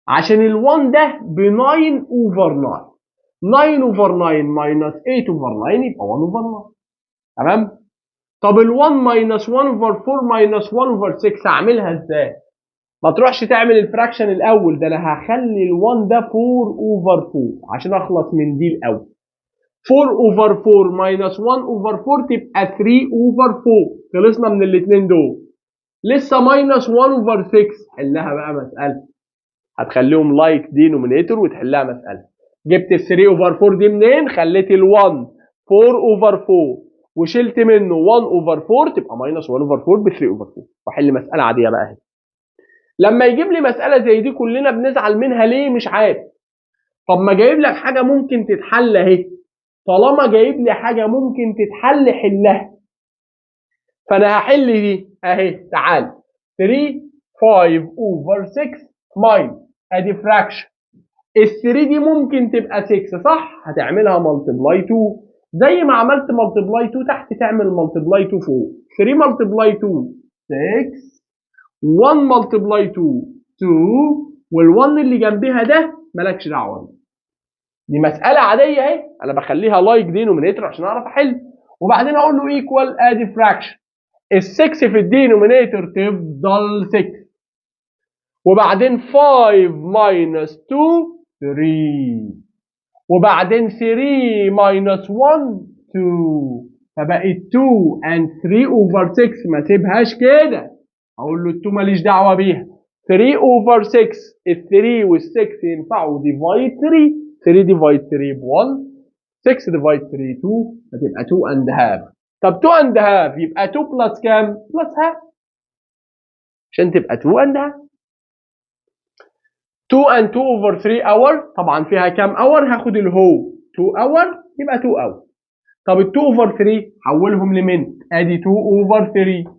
عشان ال1 ده ب 9 اوفر 9. 9 اوفر 9 ماينس 8 اوفر 9 يبقى 1 اوفر 9. تمام؟ طب ال1 ماينس 1 اوفر 4 ماينس 1 اوفر 6 هعملها ازاي؟ ما تروحش تعمل الفراكشن الاول، ده انا هخلي ال1 ده 4 اوفر 4 عشان اخلص من دي الاول. 4 اوفر 4 ماينس 1 اوفر 4 تبقى 3 اوفر 4. خلصنا من الاثنين دول. لسه ماينس 1 اوفر 6، حلها بقى مساله. هتخليهم لايك دينومينيتور وتحلها مساله. جبت ال 3 اوفر 4 دي منين؟ خليت ال1 4 اوفر 4 وشلت منه 1 اوفر 4 تبقى ماينس 1 اوفر 4 ب 3 اوفر 4، واحل مساله عاديه بقى اهي. لما يجيب لي مساله زي دي كلنا بنزعل منها ليه؟ مش عارف. طب ما جايب لك حاجه ممكن تتحل اهي، طالما جايب لي حاجه ممكن تتحل حلها. فانا هحل دي اهي، تعال 3 5 اوفر 6 ماينس، ادي فراكشن. ال 3 دي ممكن تبقى 6 صح؟ هتعملها ملتبلاي 2 زي ما عملت ملتبلاي 2 تحت تعمل ملتبلاي 2 فوق. 3 ملتبلاي 2 6، 1 ملتبلاي 2 2، وال1 اللي جنبها ده مالكش دعوه. دي مساله عاديه اهي، انا بخليها لايك دينومينيتور عشان اعرف احل. وبعدين اقول له ايكوال ادي فراكشن. ال6 في الدينومينيتور تفضل 6، وبعدين 5 minus 2 3، وبعدين 3 minus 1 2، فبقت 2 and 3 over 6. ما سيبهاش كده، اقول له ال 2 ماليش دعوه بيها. 3 over 6، ال 3 وال 6 ينفعوا divide 3. 3 divide 3 ب 1، 6 divide 3 2، هتبقى 2 and half. طب 2 and half يبقى 2 plus كام؟ plus half، عشان تبقى 2 and half. 2 and 2 over 3 hour، طبعا فيها كام اور؟ هاخد الهو 2 اور يبقى 2 اور. طب ال 2 over 3 حولهم لمنت، ادي 2 over 3،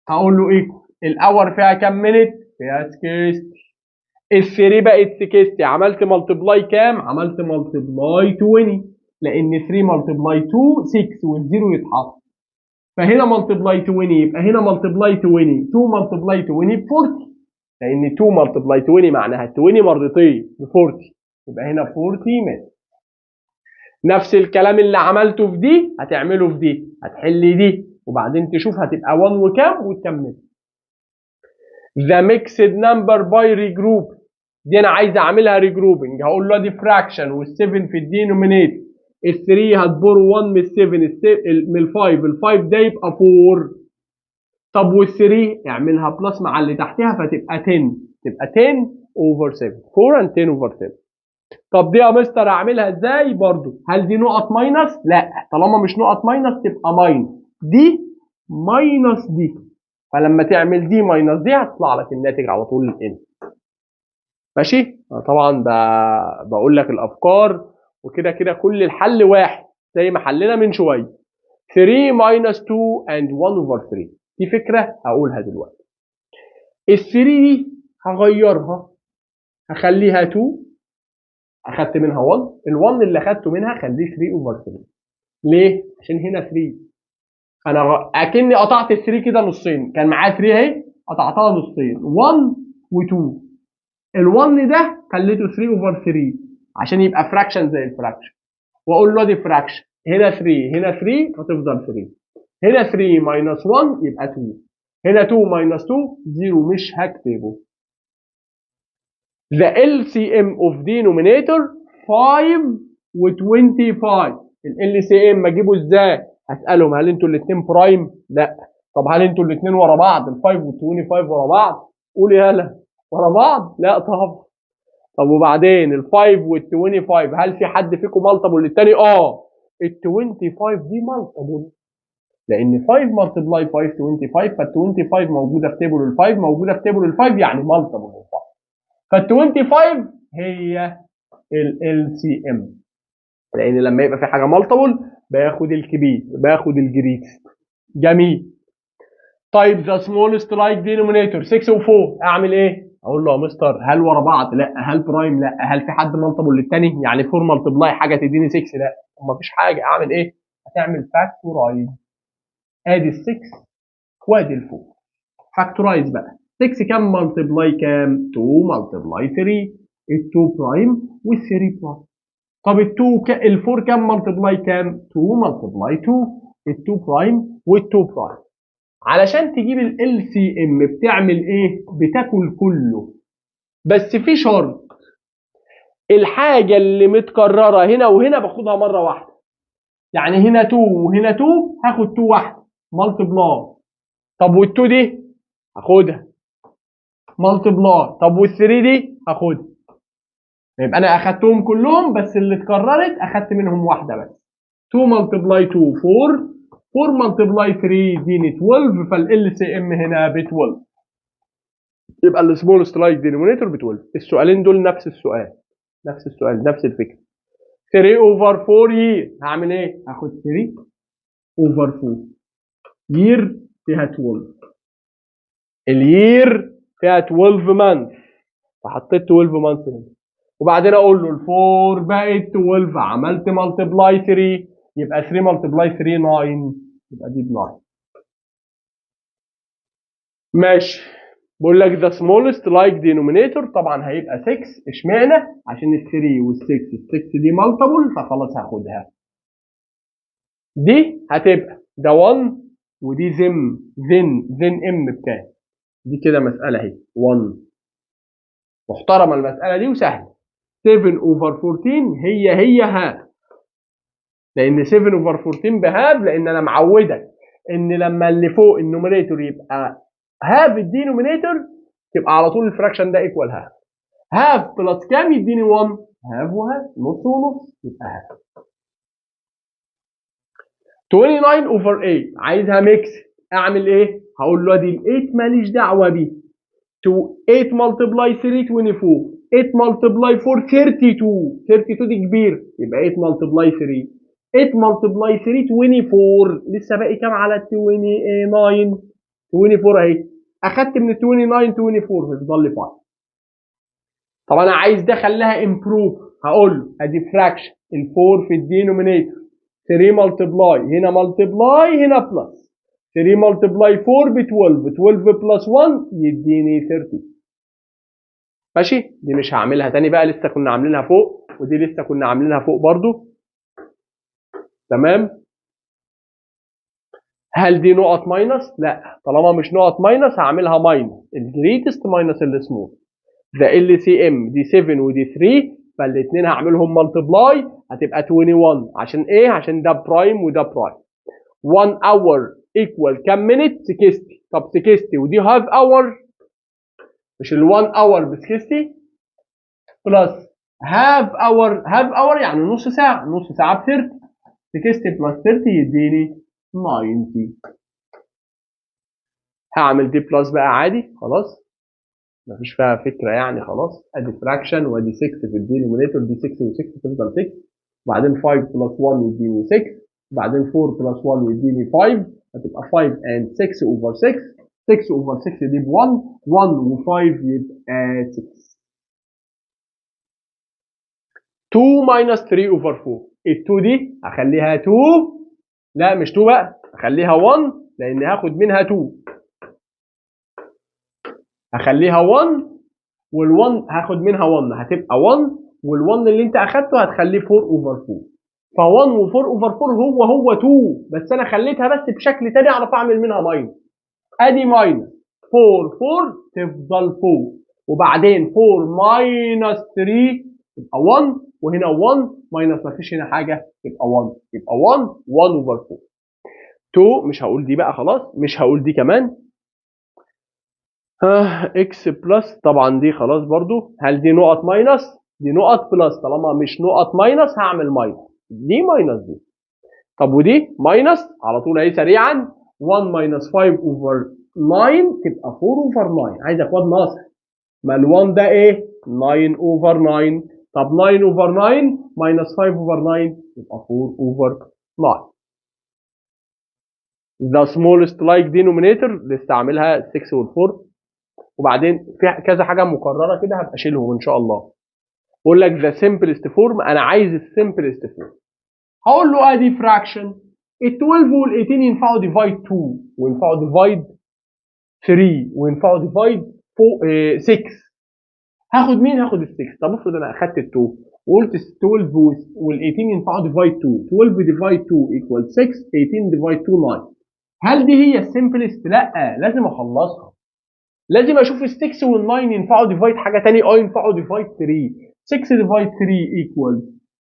هقول له ايه؟ الاور فيها كام منت؟ فيها 60. ال 3 بقت 60، عملت ملتبلاي كام؟ عملت ملتبلاي 20، لان 3 ملتبلاي 2 6 والزيرو يتحط، فهنا ملتبلاي 20 يبقى هنا ملتبلاي 20، 2 ملتبلاي 20 ب 40، لان 2 ملتبلاي 20 معناها 20 مرتين ب 40، يبقى هنا 40 متر. نفس الكلام اللي عملته في دي هتعمله في دي، هتحل دي وبعدين تشوف هتبقى 1 وكام وتكمل. The mixed number by regroup، دي انا عايز اعملها ريجروبنج، هقول له دي فراكشن وال7 في الدينومينيتور، ال3 هتبور 1 من ال7 من ال5، ال5 ده يبقى 4. طب وال3 اعملها بلس مع اللي تحتها فتبقى 10، تبقى 10 over 7، 4 and 10 over 7. طب دي يا مستر اعملها ازاي برضو؟ هل دي نقط ماينس؟ لا، طالما مش نقط ماينس تبقى ماينس، دي ماينس دي، فلما تعمل دي ماينس دي هتطلع لك الناتج على طول الان. ماشي؟ طبعا بقول لك الافكار، وكده كده كل الحل واحد زي ما حلنا من شويه. 3 minus 2 and 1 over 3، دي فكره هقولها دلوقتي. ال 3 دي هغيرها، هخليها 2، اخدت منها 1، ال1 اللي اخدته منها خليه 3 over 3. ليه؟ عشان هنا 3 انا اكني قطعت ال 3 كده نصين، كان معايا 3 اهي قطعتها نصين، 1 و2. ال1 ده خليته 3 over 3 عشان يبقى فراكشن زي الفراكشن، واقول له دي فراكشن، هنا 3 هنا 3 هتفضل 3، هنا 3 minus 1 يبقى 2، هنا 2 minus 2 0 مش هكتبه. The LCM of denominator 5 و 25. ال LCM اجيبه ازاي؟ هسألهم هل انتوا الاثنين برايم؟ لا. طب هل انتوا الاثنين ورا بعض؟ ال 5 وال 25 ورا بعض؟ قول يالا ورا بعض؟ لا طبعا. طب وبعدين ال 5 وال 25 هل في حد فيكم مالتيبل للتاني؟ ال 25 دي مالتيبل، لان 5 ملتبلاي 5 25، فال 25 موجوده في تيبل ال 5 موجوده في تيبل ال 5 يعني مالتيبل ال 5، فال 25 هي ال سي ام، لان لما يبقى في حاجه مالتيبل باخد الكبير باخد الجريت. جميل. طيب ذا سمولست لايك دينومينيتور 6 و4 اعمل ايه؟ اقول له يا مستر هل ورا بعض؟ لا. هل برايم؟ لا. هل في حد مالتيبل للتاني؟ يعني 4 ملتبلاي حاجه تديني 6؟ لا. مفيش حاجه. اعمل ايه؟ هتعمل فاكتورايز، ادي ال 6 وادي ال 4، فاكتورايز بقى. 6 كام ملتبلاي كام؟ 2 ملتبلاي 3، ال 2 برايم وال 3 برايم. طب ال 4 كام ملتبلاي كام؟ 2 ملتبلاي 2، ال 2 برايم وال 2 برايم. علشان تجيب ال سي ام بتعمل ايه؟ بتاكل كله، بس في شرط، الحاجه اللي متكرره هنا وهنا باخدها مره واحده، يعني هنا 2 وهنا 2 هاخد 2 واحده ملتبلاي. طب وال2 دي هاخدها ملتبلاي، طب وال3 دي هاخدها، يبقى انا اخدتهم كلهم بس اللي اتكررت اخدت منهم واحده بس. 2 ملتبلاي 2 4، 4 ملتبلاي 3 يديني 12، فال سي ام هنا ب 12، يبقى السمولست لايك دينومينيتور ب 12. السؤالين دول نفس السؤال، نفس السؤال نفس الفكره. 3 اوفر 4 يير هعمل ايه؟ هاخد 3 اوفر 4، يير فيها 12، اليير فيها 12 مانث، فحطيت 12 مانث هنا، وبعدين اقول له ال4 بقت 12، عملت ملتبلاي 3، يبقى 3 ملتبلاي 3 9، يبقى دي 9. ماشي. بقول لك the smallest like denominator طبعا هيبقى 6، اشمعنى؟ عشان ال 3 وال 6، ال 6 دي مالتيبل فخلاص هاخدها. دي هتبقى ده 1 ودي زن ام بكام؟ دي كده مساله اهي 1. محترمه المساله دي وسهله. 7 اوفر 14 هي هاف، لان 7 اوفر 14 بهاف، لان انا معودك ان لما اللي فوق النوميريتور يبقى هاف الدينومينيتور تبقى على طول الفراكشن ده ايكوال هاف. هاف بلس كام يديني 1؟ هاف وهاف، نص ونص، يبقى هاف. 29 اوفر 8 عايزها ميكس، اعمل ايه؟ هقول له ادي ال 8 ماليش دعوه بيه. 8 ملتبلاي 3 24، 8 ملتبلاي 4 32، 32 دي كبير يبقى 8 ملتبلاي 3، 8 ملتبلاي 3 24، لسه باقي كام على ال 29؟ 24 اهي، اخدت من ال 29 24 فيفضل لي 5. طب انا عايز ده خليها امبروف، هقول له ادي فراكشن ال 4 في الدينومينيتور، 3 ملتبلاي هنا ملتبلاي هنا بلس، 3 ملتبلاي 4 ب 12، 12 بلس 1 يديني 30. ماشي؟ دي مش هعملها تاني بقى، لسه كنا عاملينها فوق، ودي لسه كنا عاملينها فوق برضو. تمام؟ هل دي نقط ماينس؟ لا، طالما مش نقط ماينس هعملها ماينس الجريتست ماينس السمول. ده ال سي ام دي 7 ودي 3، فالاثنين هعملهم ملتبلاي هتبقى 21. عشان ايه؟ عشان ده برايم وده برايم. 1 اور ايكوال كام مينيت؟ 60. طب 60 ودي هاف اور، مش ال 1 اور ب 60 بلس هاف اور يعني نص ساعه، نص ساعه ب 30، 60 بلس 30 يديني 90. هعمل دي بلس بقى عادي خلاص، مفيش فيها فكره يعني. خلاص ادي فراكشن وادي 6 في الدينومينيتور، دي 6 و6 تفضل 6، وبعدين 5 بلس 1 يديني 6، بعدين 4 بلس 1 يديني 5، هتبقى 5 and 6 over 6، 6 over 6 دي ب 1، 1 و5 يبقى 6. 2 minus 3 over 4، ال 2 دي هخليها 2، لا مش 2 بقى، هخليها 1 لان هاخد منها 2، هخليها 1 وال1 هاخد منها 1 هتبقى 1، وال1 اللي انت اخدته هتخليه 4 اوفر 4، ف1 و4 اوفر 4 هو 2، بس انا خليتها بس بشكل تاني اعرف اعمل منها ماينس. ادي ماينس 4 4 تفضل 4، وبعدين 4 ماينس 3 يبقى 1، وهنا 1 ماينس مفيش هنا حاجه يبقى 1، يبقى 1 اوفر 4. 2 مش هقول دي بقى خلاص، مش هقول دي كمان. اكس بلس طبعا دي خلاص برضو. هل دي نقط ماينس؟ دي نقط بلس، طالما مش نقط ماينس هعمل ماينس، دي ماينس دي. طب ودي ماينس على طول اهي سريعا، 1 ماينس 5 اوفر 9 تبقى 4 اوفر 9، عايز اكواد ناقص، ما ال1 ده ايه؟ 9 اوفر 9. طب 9 اوفر 9 ماينس 5 اوفر 9 يبقى 4 اوفر 9. The smallest like denominator لسه عاملها 6 وال4، وبعدين في كذا حاجه مكرره كده هبقى اشيلهم ان شاء الله. بقول لك ذا سمبلست فورم، انا عايز السمبلست فورم. هقول له ادي فراكشن ال 12 وال 18 ينفعوا ديفايد 2 وينفعوا ديفايد 3 وينفعوا ديفايد 6. هاخد مين؟ هاخد ال 6. طب افرض انا اخدت ال 2 وقلت 12 وال 18 ينفعوا ديفايد 2، 12 ديفايد 2 ايكوال 6، 18 ديفايد 2 9. هل دي هي السمبلست؟ لا، لازم اخلصها، لازم اشوف ال 6 وال 9 ينفعوا ديفايد حاجه ثانيه، ينفعوا ديفايد 3. 6 ديفايد 3 ايكوال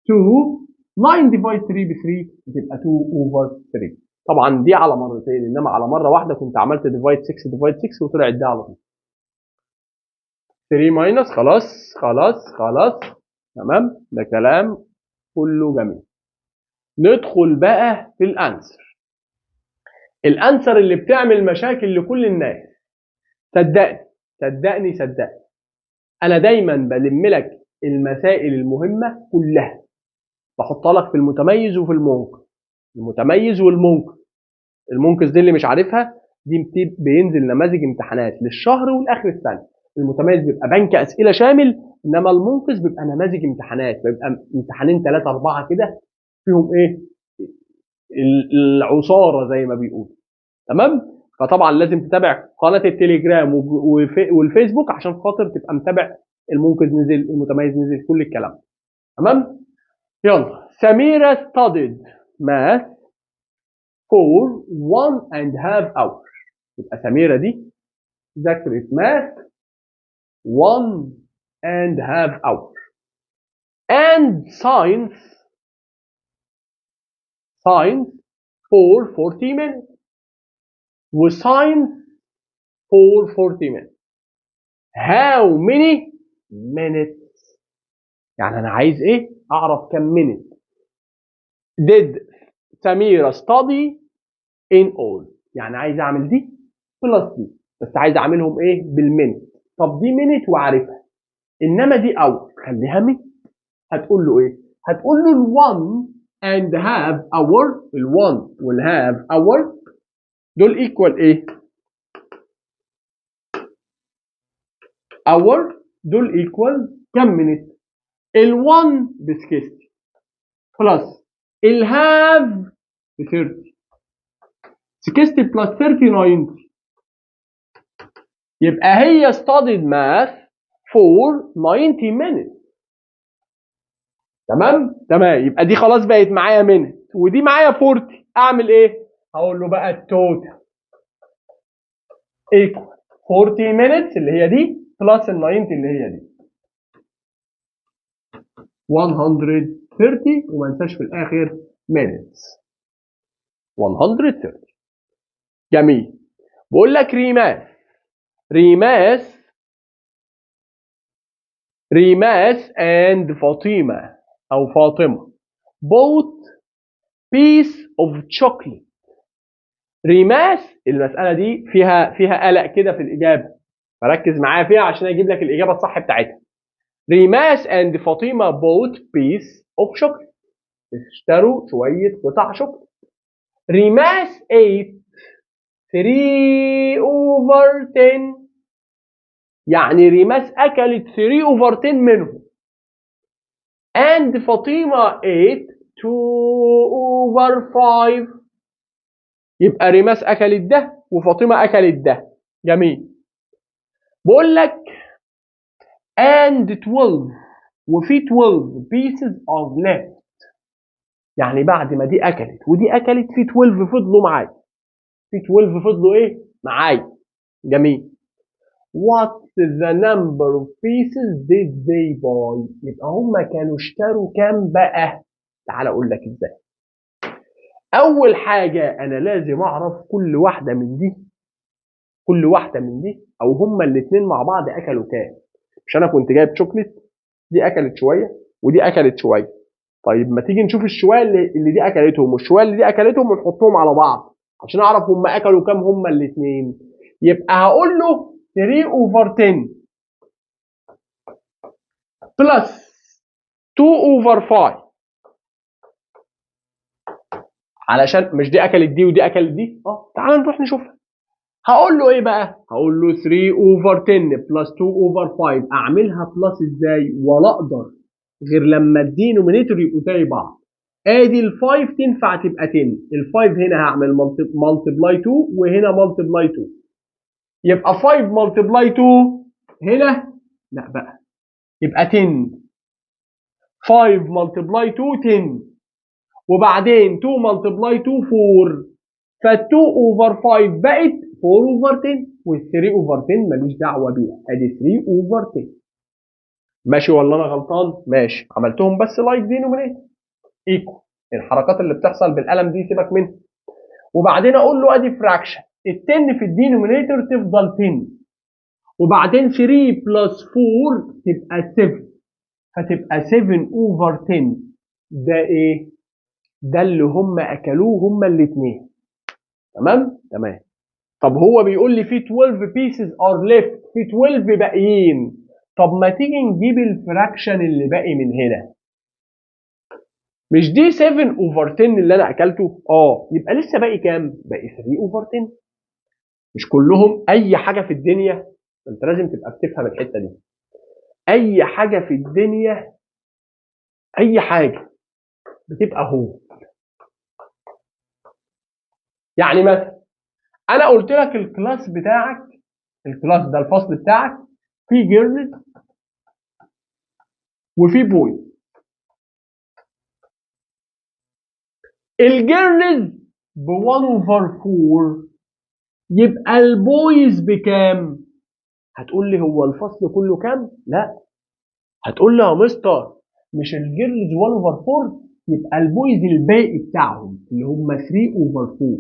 2، 9 ديفايد 3 ب 3 بتبقى 2 اوفر 3. طبعا دي على مرتين، انما على مره واحده كنت عملت ديفايد 6 ديفايد 6 وطلعت ده على طول. 3 ماينس، خلاص خلاص خلاص تمام، ده كلام كله جميل. ندخل بقى في الانسر. الانسر اللي بتعمل مشاكل لكل الناس، صدقني صدقني صدقني، انا دايما بلم لك المسائل المهمه كلها، بحطها لك في المتميز وفي المنقذ. المتميز والمنقذ، المنقذ دي اللي مش عارفها دي بينزل نماذج امتحانات للشهر والاخر السنه. المتميز بيبقى بنك اسئله شامل، انما المنقذ بيبقى نماذج امتحانات، بيبقى امتحانين 3 4 كده فيهم ايه؟ العصاره زي ما بيقولوا. تمام؟ فطبعا لازم تتابع قناه التليجرام والفيسبوك عشان خاطر تبقى متابع المنقذ نزل، المتميز نزل، كل الكلام. تمام؟ يلا. سميرة studied math for 1.5 hours. يبقى سميرة دي ذاكرت ماث 1.5 hours. And science for 40 minutes. وscience for 40 minutes. How many minutes؟ يعني أنا عايز إيه؟ أعرف كم minute. Did سميرة study in all؟ يعني عايز أعمل دي بلس دي، بس عايز أعملهم إيه؟ بالمينت. طب دي minute وعارفها، إنما دي hour خليها minute. هتقول له إيه؟ هتقول له ال 1.5 hour، ال 1.5 hour دول equal إيه؟ hour دول equal كم minute؟ ال 1 ب 60 بلس الهاف ب 30. 60 بلس 30 90. يبقى هي studied math for 90 minutes. تمام. يبقى دي خلاص بقت معايا minute ودي معايا 40. اعمل ايه؟ هقول له بقى التوتال equal 40 minutes اللي هي دي بلس ال 90 اللي هي دي 130. وما انساش في الاخر minutes 130. جميل. بقول لك ريماس and فاطمة bought piece of chocolate. ريماس المسألة دي فيها قلق كده في الإجابة، فركز معايا فيها عشان أجيب لك الإجابة الصح بتاعتها. ريماس and فاطمة bought piece of chocolate. اشتروا شوية قطع شوكولاتة. ريماس ate 3/10. يعني ريماس أكلت 3/10 منهم. and فاطمة ate 2/5. يبقى ريماس أكلت ده وفاطمة أكلت ده. جميل. بقول لك and 12 وفي 12 pieces of left. يعني بعد ما دي أكلت ودي أكلت في 12 فضلوا معايا. في 12 فضلوا إيه؟ معايا. جميل. What's the number of pieces did they buy؟ يبقى هم كانوا اشتروا كام بقى؟ تعال أقول لك إزاي. أول حاجة أنا لازم أعرف كل واحدة من دي أو هما الاتنين مع بعض أكلوا كام. مش أنا كنت جايب شوكليت، دي أكلت شوية ودي أكلت شوية. طيب ما تيجي نشوف الشوية اللي دي أكلتهم والشوية اللي دي أكلتهم ونحطهم على بعض عشان أعرف هما أكلوا كام هما الاتنين. يبقى هقول له 3/10 بلس 2/5 علشان مش دي أكلت دي ودي أكلت دي. تعال نروح نشوفها. هقول له ايه بقى؟ هقول له 3/10 بلس 2/5. اعملها بلس ازاي؟ ولا اقدر غير لما الدينومينيتور يبقوا زي بعض. ادي ال5 تنفع تبقى 10. ال5 هنا هعمل ملتبلاي 2 وهنا ملتبلاي 2. يبقى 5 ملتبلاي 2 هنا لا بقى يبقى 10. 5 ملتبلاي 2 10 وبعدين 2 ملتبلاي 2 4. فال2/5 بقت 4/10 وال3/10 ماليش دعوه بيها. ادي 3/10. ماشي ولا انا غلطان؟ ماشي. عملتهم بس لايك دينومينيتور ايكوال. الحركات اللي بتحصل بالقلم دي سيبك منها. وبعدين اقول له ادي فراكشن. ال10 في الدينومينيتور تفضل 10 وبعدين 3 بلس 4 تبقى 7 فتبقى 7/10. ده ايه؟ ده اللي هم اكلوه هم الاثنين. تمام. طب هو بيقول لي في 12 pieces are left، في 12 باقيين. طب ما تيجي نجيب الفراكشن اللي باقي من هنا. مش دي 7/10 اللي انا اكلته؟ يبقى لسه باقي كام؟ باقي 3/10. مش كلهم. اي حاجه في الدنيا انت لازم تبقى بتفهم الحته دي. اي حاجه في الدنيا اي حاجه بتبقى هو. يعني مثلا انا قلت لك الكلاس بتاعك، الكلاس ده الفصل بتاعك فيه جيرلز وفيه بوي. الجيرلز ب 1 over 4 يبقى البويز بكام؟ هتقول لي هو الفصل كله كام؟ لا، هتقول لي يا مستر مش الجيرلز 1 over 4 يبقى البويز الباقي بتاعهم اللي هم 3 over 4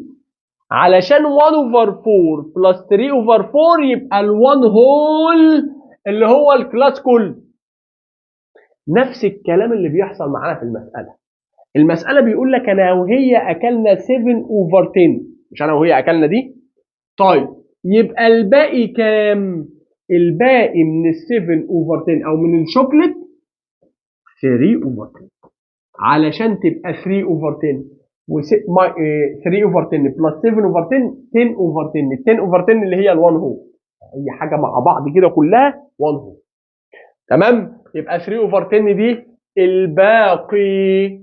علشان 1 over 4 plus 3 over 4 يبقى ال1 هول اللي هو الكلاس كله. نفس الكلام اللي بيحصل معانا في المسألة بيقول لك أنا وهي أكلنا 7 over 10 مش أنا وهي أكلنا دي؟ طيب يبقى الباقي كام؟ الباقي من ال 7 over 10 أو من الشوكليت 3 over 10 علشان تبقى 3 over 10 و 3 over 10 plus 7 over 10 10 over 10 ال 10 over 10 اللي هي ال1 هو أي حاجة مع بعض كده كلها 1 هو تمام؟ يبقى 3 over 10 دي الباقي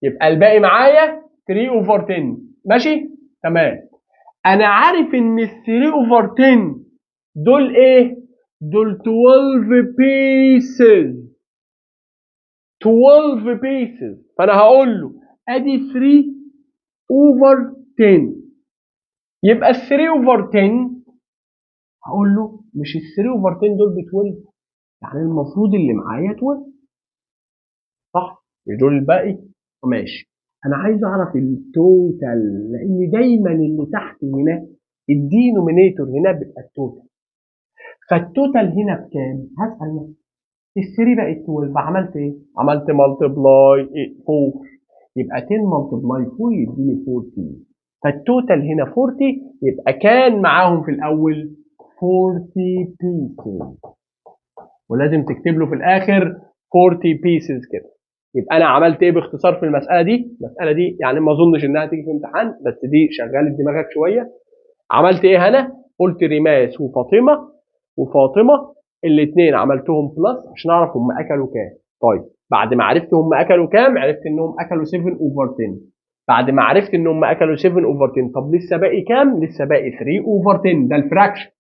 يبقى الباقي معايا 3 over 10 ماشي؟ تمام أنا عارف إن ال 3 over 10 دول إيه؟ دول 12 pieces 12 pieces فأنا هقول له أدي 3 over 10 يبقى ال 3 over 10 هقول له مش ال 3 over 10 دول ب 12 يعني المفروض اللي معايا 12 صح؟ دول الباقي ماشي انا عايز اعرف التوتال لان دايما اللي تحت هنا الدينومينيتور هنا بيبقى التوتال فالتوتال هنا بكام؟ هسأل نفسي ال 3 بقت 12 عملت ايه؟ عملت مالتبلاي 4 يبقى 10 مالتبلاي 4 يديني 40 فالتوتال هنا 40 يبقى كان معاهم في الاول 40 pieces ولازم تكتب له في الاخر 40 pieces كده يبقى انا عملت ايه باختصار في المساله دي يعني ما اظنش انها تيجي في امتحان بس دي شغلت دماغك شويه عملت ايه هنا قلت ريماس وفاطمه الاثنين عملتهم بلس عشان اعرف هم اكلوا كام طيب بعد ما عرفت هم اكلوا كام عرفت انهم اكلوا 7 اوفر 10 بعد ما عرفت ان هم اكلوا 7 اوفر 10 طب لسه باقي كام لسه باقي 3 اوفر 10 ده الفراكشن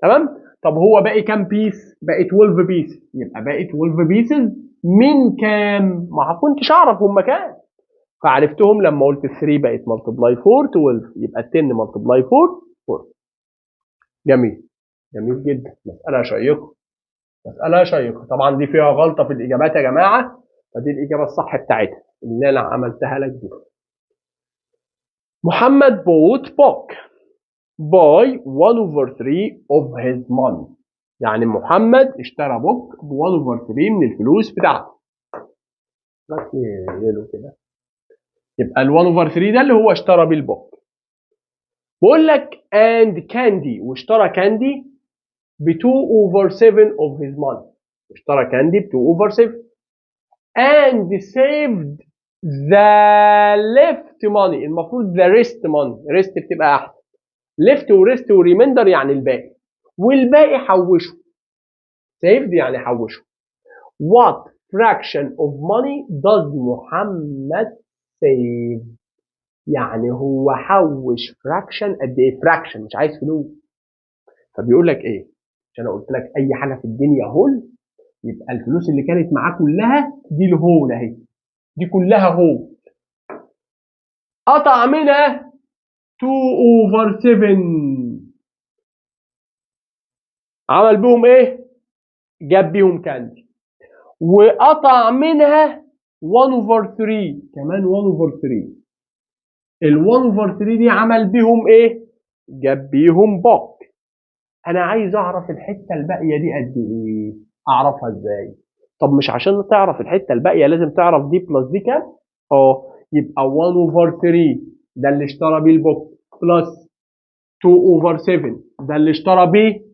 تمام طب هو باقي كام بيس باقي 12 بيس يبقى باقي 12 بيسز من كام ما كنتش اعرف هم كام فعرفتهم لما قلت 3 بقت ملتبلاي 4 12 يبقى 10 ملتبلاي 4 جميل جميل جدا مسألة شيقة طبعا دي فيها غلطة في الإجابات يا جماعة فدي الإجابة الصح بتاعتها اللي أنا عملتها لك دي محمد bought book by 1 over 3 of his money يعني محمد اشترى بوك ب 1 over 3 من الفلوس بتاعته بس يلو كده يبقى ال 1 over 3 ده اللي هو اشترى بيه البوك بقول لك and candy واشترى كاندي ب 2 over 7 of his money اشترى كاندي ب 2 over 7 and saved the left money المفروض the rest money rest بتبقى احسن left وريست وريميندر يعني الباقي والباقي حوشه saved يعني حوشه what fraction of money does محمد save يعني هو حوش fraction قد ايه fraction مش عايز فلوس فبيقول لك ايه عشان انا قلت لك اي حاجه في الدنيا هول يبقى الفلوس اللي كانت معاه كلها دي الهول اهي دي كلها هول قطع منها 2 over 7 عمل بيهم ايه جاب بيهم كاندي وقطع منها 1 over 3 كمان 1 over 3 ال 1 over 3 دي عمل بيهم ايه جاب بيهم بوك انا عايز اعرف الحته الباقيه دي قد ايه اعرفها ازاي طب مش عشان تعرف الحته الباقيه لازم تعرف دي بلس دي كام يبقى 1 over 3 ده اللي اشترى بيه البوك بلس 2 over 7 ده اللي اشترى بيه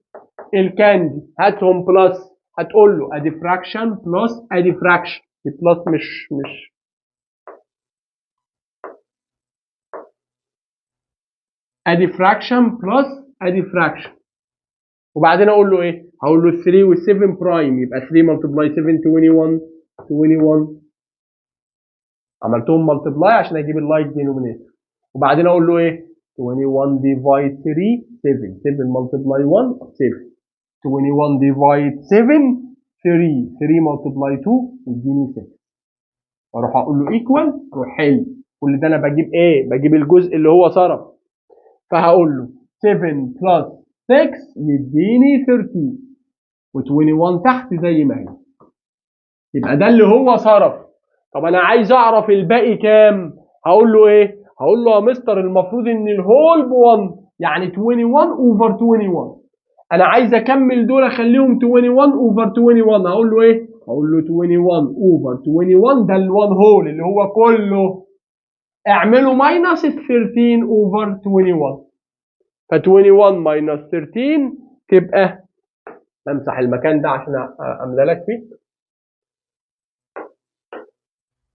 الكاندي هاتهم بلس هتقول له ادي فراكشن بلس ادي فراكشن بلس مش ادي فراكشن بلس ادي فراكشن وبعدين اقول له ايه هقول له 3 وال7 برايم يبقى 3 ملتبلاي 7 21 عملتهم ملتبلاي عشان اجيب اللايك دينومينيتور وبعدين اقول له ايه 21 ديفايد 3 7 ملتبلاي 1 7 21 ديفايد 7 3 ملتبلاي 2 يديني 6 واروح اقول له ايكوال روح حل كل ده انا بجيب ايه؟ بجيب الجزء اللي هو صرف. فهقول له 7 بلس 6 يديني 13 و21 تحت زي ما هي. يبقى ده اللي هو صرف. طب انا عايز اعرف الباقي كام. هقول له ايه؟ هقول له يا مستر المفروض ان الهول ب1 يعني 21 اوفر 21. انا عايز اكمل دول اخليهم 21 اوفر 21. هقول له ايه؟ هقول له 21 اوفر 21 ده ال1 هول اللي هو كله. اعمله ماينس 13 اوفر 21. ف 21 ماينس 13 تبقى، امسح المكان ده عشان املى لك فيه،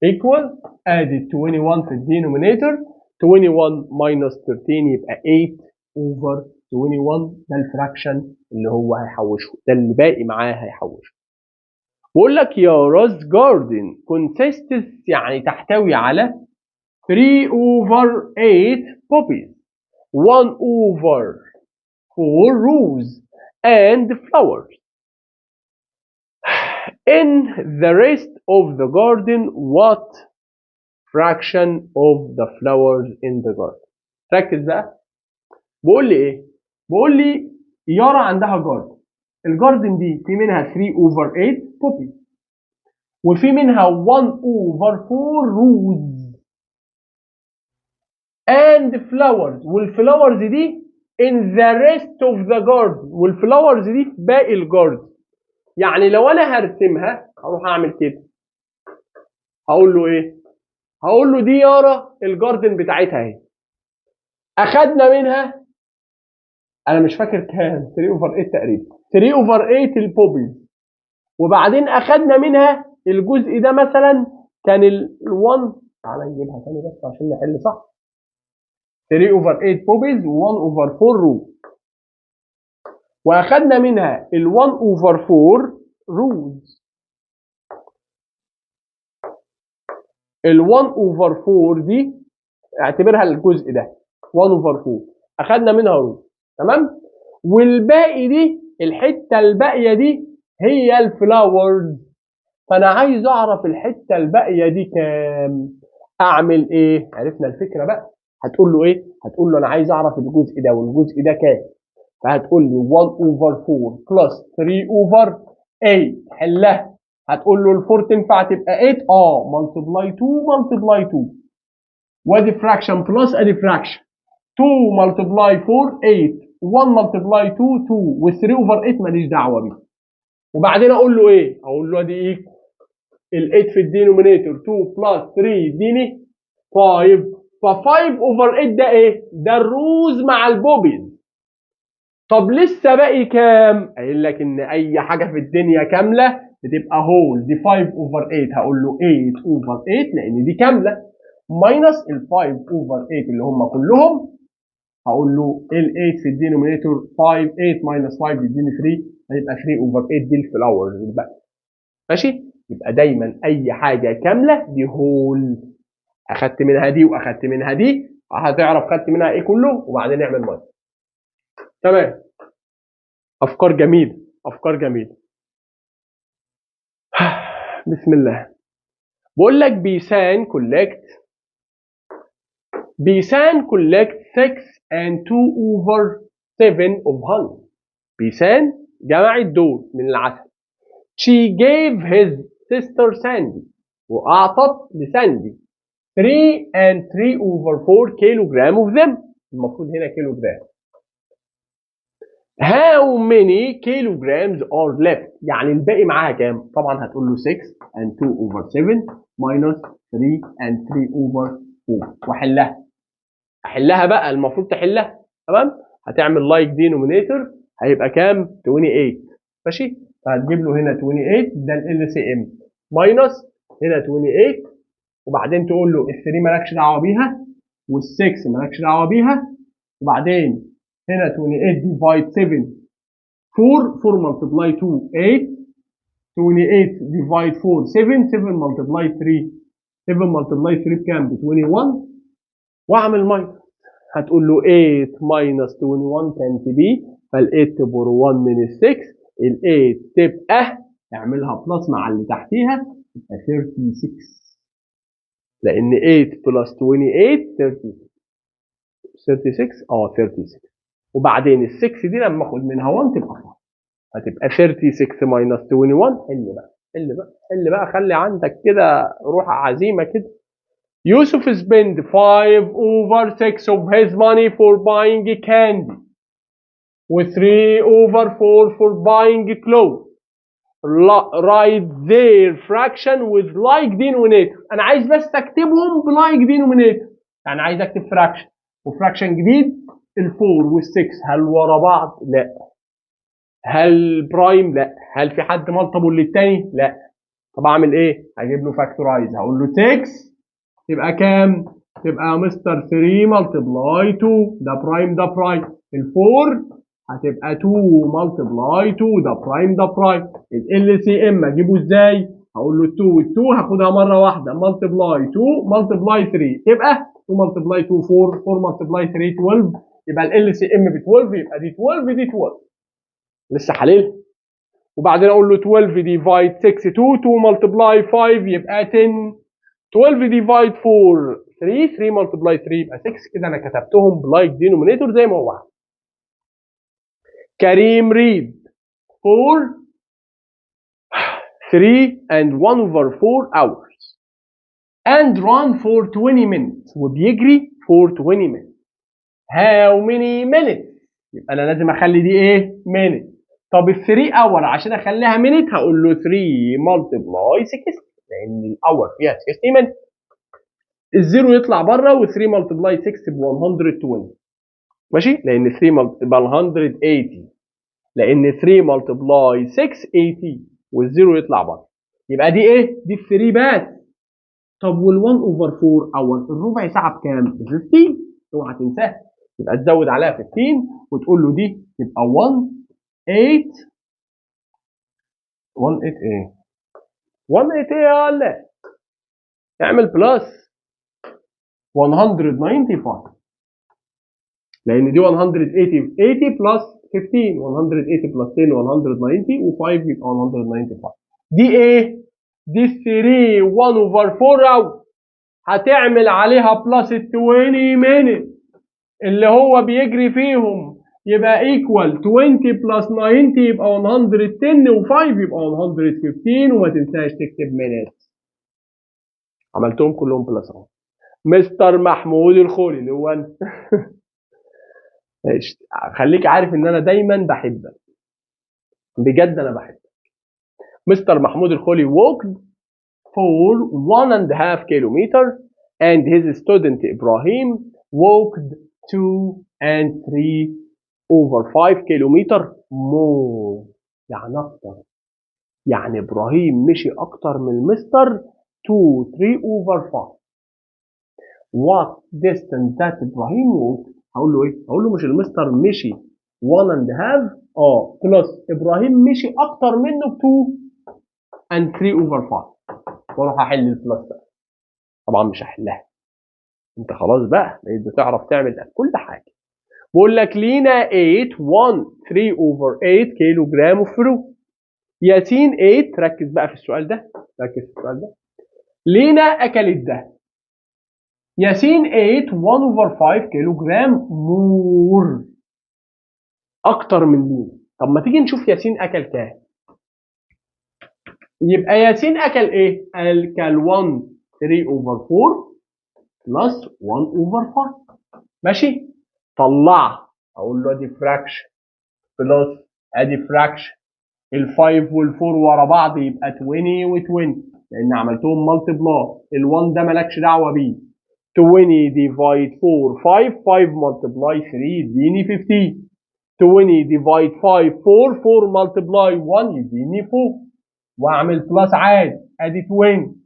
equal ادي 21 في الدينومينيتور، 21 minus 13 يبقى 8 over 21. ده الفراكشن اللي هو هيحوشه، ده اللي باقي معاه هيحوشه. بقول لك يا راس جاردن consists يعني تحتوي على 3 over 8 poppies 1 over 4 roses and flowers. In the rest of the garden what fraction of the flowers in the garden. ركز بقى. بقول لي ايه؟ بقول لي يارا عندها جاردن. الجاردن دي في منها 3 over 8 بوبي وفي منها 1 over 4 روز and flowers. والفلاورز دي in the rest of the garden. والفلاورز دي في باقي الجاردن. يعني لو انا هرسمها هروح اعمل كده. هقول له ايه؟ هقول له دي يارا الجاردن بتاعتها اهي. اخدنا منها، انا مش فاكر كام، 3 اوفر 8 تقريبا، 3 اوفر 8 البوبيز، وبعدين اخدنا منها الجزء ده مثلا كان ال1. تعالى نجيبها تاني بس عشان نحل صح. 3 اوفر 8 بوبيز و1 اوفر 4 رو، واخدنا منها ال1 اوفر 4 روز. ال1 اوفر 4 دي اعتبرها الجزء ده 1 اوفر 4 اخدنا منها روز، تمام. والباقي دي الحته الباقيه دي هي الفلاورز. فانا عايز اعرف الحته الباقيه دي كام. اعمل ايه؟ عرفنا الفكره بقى. هتقول له ايه؟ هتقول له انا عايز اعرف الجزء ده والجزء ده كام. فهتقول لي 1 اوفر 4 بلس 3 اوفر 8. حلها. هتقول له ال4 تنفع تبقى 8 ملتبلاي 2 ملتبلاي 2 وادي فراكشن بلس ادي فراكشن. 2 ملتبلاي 4 8 1 ملتبلاي 2 2 وال3 اوفر 8 ماليش دعوه بيه. وبعدين اقول له ايه؟ اقول له ادي ايه؟ ال8 في الدينومينيتور 2 بلس 3 يديني 5. ف5 اوفر 8 ده ايه؟ ده الروز مع البوبيز. طب لسه باقي كام؟ قايل لك ان اي حاجه في الدنيا كامله بتبقى هول. دي 5 اوفر 8 هقول له 8 اوفر 8 لان دي كامله ماينس ال5 اوفر 8 اللي هم كلهم. هقول له ال8 في الدينومينيتور 5 8 ماينس 5 يديني 3 هيبقى 3 اوفر 8 دي الفلاورز بقى. ماشي؟ يبقى دايما اي حاجه كامله دي هول. اخدت منها دي واخدت منها دي هتعرف خدت منها ايه كله وبعدين نعمل ماينس. تمام. افكار جميله، افكار جميله. بسم الله. بقول لك بيسان كولكت 6 and 2 over 7 of honey. بيسان جمعت دول من العسل. She gave his sister Sandy. وأعطت لساندي 3 and 3 over 4 kilogram of them. المفروض هنا كيلو جرام. How many kilograms are left؟ يعني الباقي معاها كام؟ طبعا هتقول له 6 and 2 over 7 minus 3 and 3 over 4 واحلها. احلها بقى، المفروض تحلها، تمام؟ هتعمل لايك دينومينيتور هيبقى كام؟ 28. ماشي؟ فهتجيب له هنا 28 ده ال سي ام ماينس هنا 28 وبعدين تقول له ال3 مالكش دعوه بيها وال6 مالكش دعوه بيها وبعدين هنا 28 ديفايد 7 4 ملتبلاي 2 8 28 ديفايد 4 7 7 ملتبلاي 3 7 ملتبلاي 3 بكام؟ ب 21 واعمل ماينس. هتقول له 8 ماينس 21 كانت بي فال8 تبقى 1 من ال6 ال8 تبقى اعملها بلس مع اللي تحتيها تبقى 36. لان 8 بلس 28 36 36. وبعدين ال 6 دي لما اخد منها 1 تبقى 5. هتبقى 36 ماينس 21. حل بقى حل بقى حل بقى، خلي عندك كده روح عزيمه كده. Yusuf spent 5 over 6 of his money for buying candy و 3 over 4 for buying clothes. Write their fraction with like denominator. انا عايز بس اكتبهم بلايك denominator، يعني عايز اكتب fraction وفراكشن جديد. ال4 وال6 هل ورا بعض؟ لا. هل برايم؟ لا. هل في حد مالتيبل للتاني؟ لا. طب اعمل ايه؟ هجيب له فاكتورايز، هقول له 6 تبقى كام؟ تبقى يا مستر 3 ملتبلاي 2 ده برايم ده برايم. ال4 هتبقى 2 ملتبلاي 2 ده برايم ده برايم. ال سي ام اجيبه ازاي؟ هقول له 2 وال2 هاخدها مره واحده ملتبلاي 2 ملتبلاي 3 تبقى 2 ملتبلاي 2 4 4 ملتبلاي 3 12. يبقى ال سي ام ب 12، يبقى دي 12 دي 12. لسه حللها. وبعدين اقول له 12 ديفايد 6 2 2 ملتبلاي 5 يبقى 10. 12 ديفايد 4 3 3 ملتبلاي 3 يبقى 6. كده انا كتبتهم بلايك دينومينيتور زي ما هو. كريم read for 3 and 1 over 4 hours and run for 20 minutes. وبيجري for 20 minutes. How many minutes؟ يبقى انا لازم اخلي دي ايه؟ minute. طب ال 3 اور عشان اخليها minute هقول له 3 ملتبلاي 60 لان الاور فيها 60 minutes. الزيرو يطلع بره و3 ملتبلاي 6 ب 120. ماشي؟ لان 3 يبقى 180. لان 3 ملتبلاي 6 80 والزيرو يطلع بره. يبقى دي ايه؟ دي 3 بس. طب وال1 اوفر 4 اور الربع ساعه بكام؟ ب 15. اوعى تنساها. يبقى تزود عليها 15 وتقول له دي تبقى 1 8 1 8 ايه؟ 1 8 ايه ولا؟ اعمل بلس 195 لان دي 180 80 بلس 15 180 بلس 10 190 و5 يبقى 195. دي ايه؟ دي 3 1 اوفر 4 او هتعمل عليها بلس 20 مينت اللي هو بيجري فيهم يبقى ايكوال 20 بلس 90 يبقى 110 و5 يبقى 115. وما تنساش تكتب مينت. عملتهم كلهم بلس اهو. مستر محمود الخولي اللي هو انت. خليك عارف ان انا دايما بحبك بجد، انا بحبك. مستر محمود الخولي walked for 1.5 kilometer and his student Ibrahim walked 2 and 3 over 5 kilometer more. يعني اكتر. يعني ابراهيم مشي اكتر من المستر 2 3 over 5. what distance that Ibrahim walked؟ هقول له ايه؟ هقول له مش المستر مشي 1.5 بلس ابراهيم مشي اكتر منه ب 2 and 3 over 5. واروح احل البلس ده. طبعا مش هحلها. انت خلاص بقى بقيت بتعرف تعمل كل حاجه. بقول لك لينا 8 1 3 over 8 كيلو جرام اوف فروت. ياسين 8. ركز بقى في السؤال ده. ركز في السؤال ده. لينا اكلت ده. ياسين 8 1 over 5 كيلو جرام مور. اكتر من لينا. طب ما تيجي نشوف ياسين اكل كام. يبقى ياسين اكل ايه؟ اكل 1 3 over 4 بلس 1 over 5. ماشي؟ طلعها. اقول له ادي فراكشن بلس ادي فراكشن. ال5 وال4 ورا بعض يبقى 20 و20 لان عملتهم مالتيبلاي. ال1 ده مالكش دعوه بيه. 20 ديفايد 4 5 5 مالتيبلاي 3 يديني 15. 20 ديفايد 5 4 4 مالتيبلاي 1 يديني 4. واعمل بلس عادي ادي 20.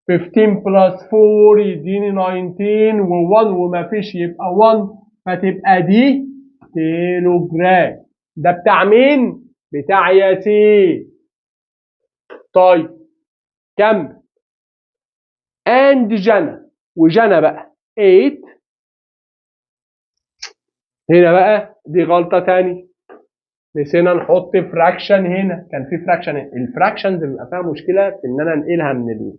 15 بلس 4 يديني 19 و1 وما فيش يبقى 1. فتبقى دي كيلو جرام. ده بتاع مين؟ بتاع ياسين. طيب كمل. اند جنى. وجنى بقى 8. هنا بقى دي غلطة تانية. نسينا نحط فراكشن هنا. كان في فراكشن. الفراكشنز بيبقى فيها مشكلة في ان انا انقلها من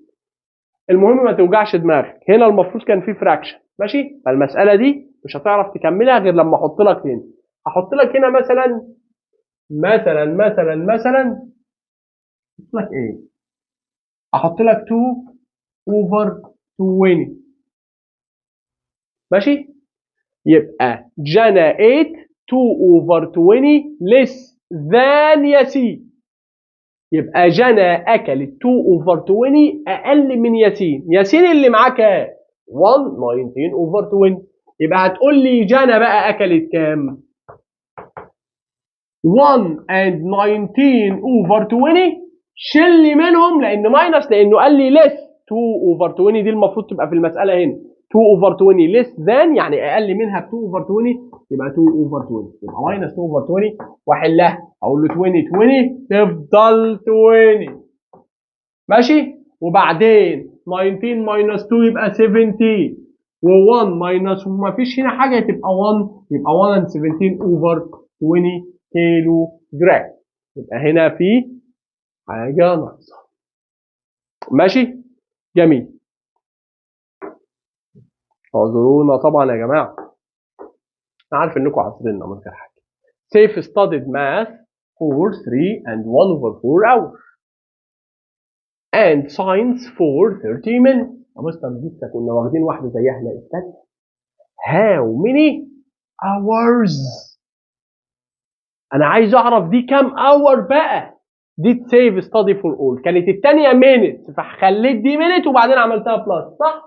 المهم ما توجعش دماغك. هنا المفروض كان في فراكشن، ماشي؟ فالمساله دي مش هتعرف تكملها غير لما احط لك هنا. هحط لك هنا مثلا احط لك ايه؟ احط لك 2 اوفر 20، ماشي؟ يبقى جانا 8 2 اوفر 20 less than ياسين. يبقى جانا اكلت 2 اوفر 20 اقل من ياسين. ياسين اللي معاه كام؟ 1 19 اوفر 20. يبقى هتقول لي جانا بقى اكلت كام؟ 1 and 19 اوفر 20. شيل لي منهم لان ماينس، لانه قال لي less 2 اوفر 20. دي المفروض تبقى في المساله هنا 2 اوفر 20 less than، يعني اقل منها ب 2 اوفر 20، يبقى 2 اوفر 20. يبقى ماينس 2 اوفر 20 واحلها، اقول له 20 20 تفضل 20، ماشي؟ وبعدين 19 ماينس 2 يبقى 17، و1 ماينس وما فيش هنا حاجه تبقى 1، يبقى 1 and 17 اوفر 20 كيلو جرام. يبقى هنا في حاجه ناقصه، ماشي؟ جميل. اعذرونا طبعا يا جماعه، انا عارف انكم عاصريننا من غير حاجه. Safe studied math for 3 and 1 over 4 hours and science for 30 minutes. مستر لسه كنا واخدين واحده زيها. لا استنى، how many hours؟ انا عايز اعرف دي كام اور بقى. دي سيف ستادي فور اول، كانت الثانيه مينت فخليت دي مينت وبعدين عملتها بلس، صح؟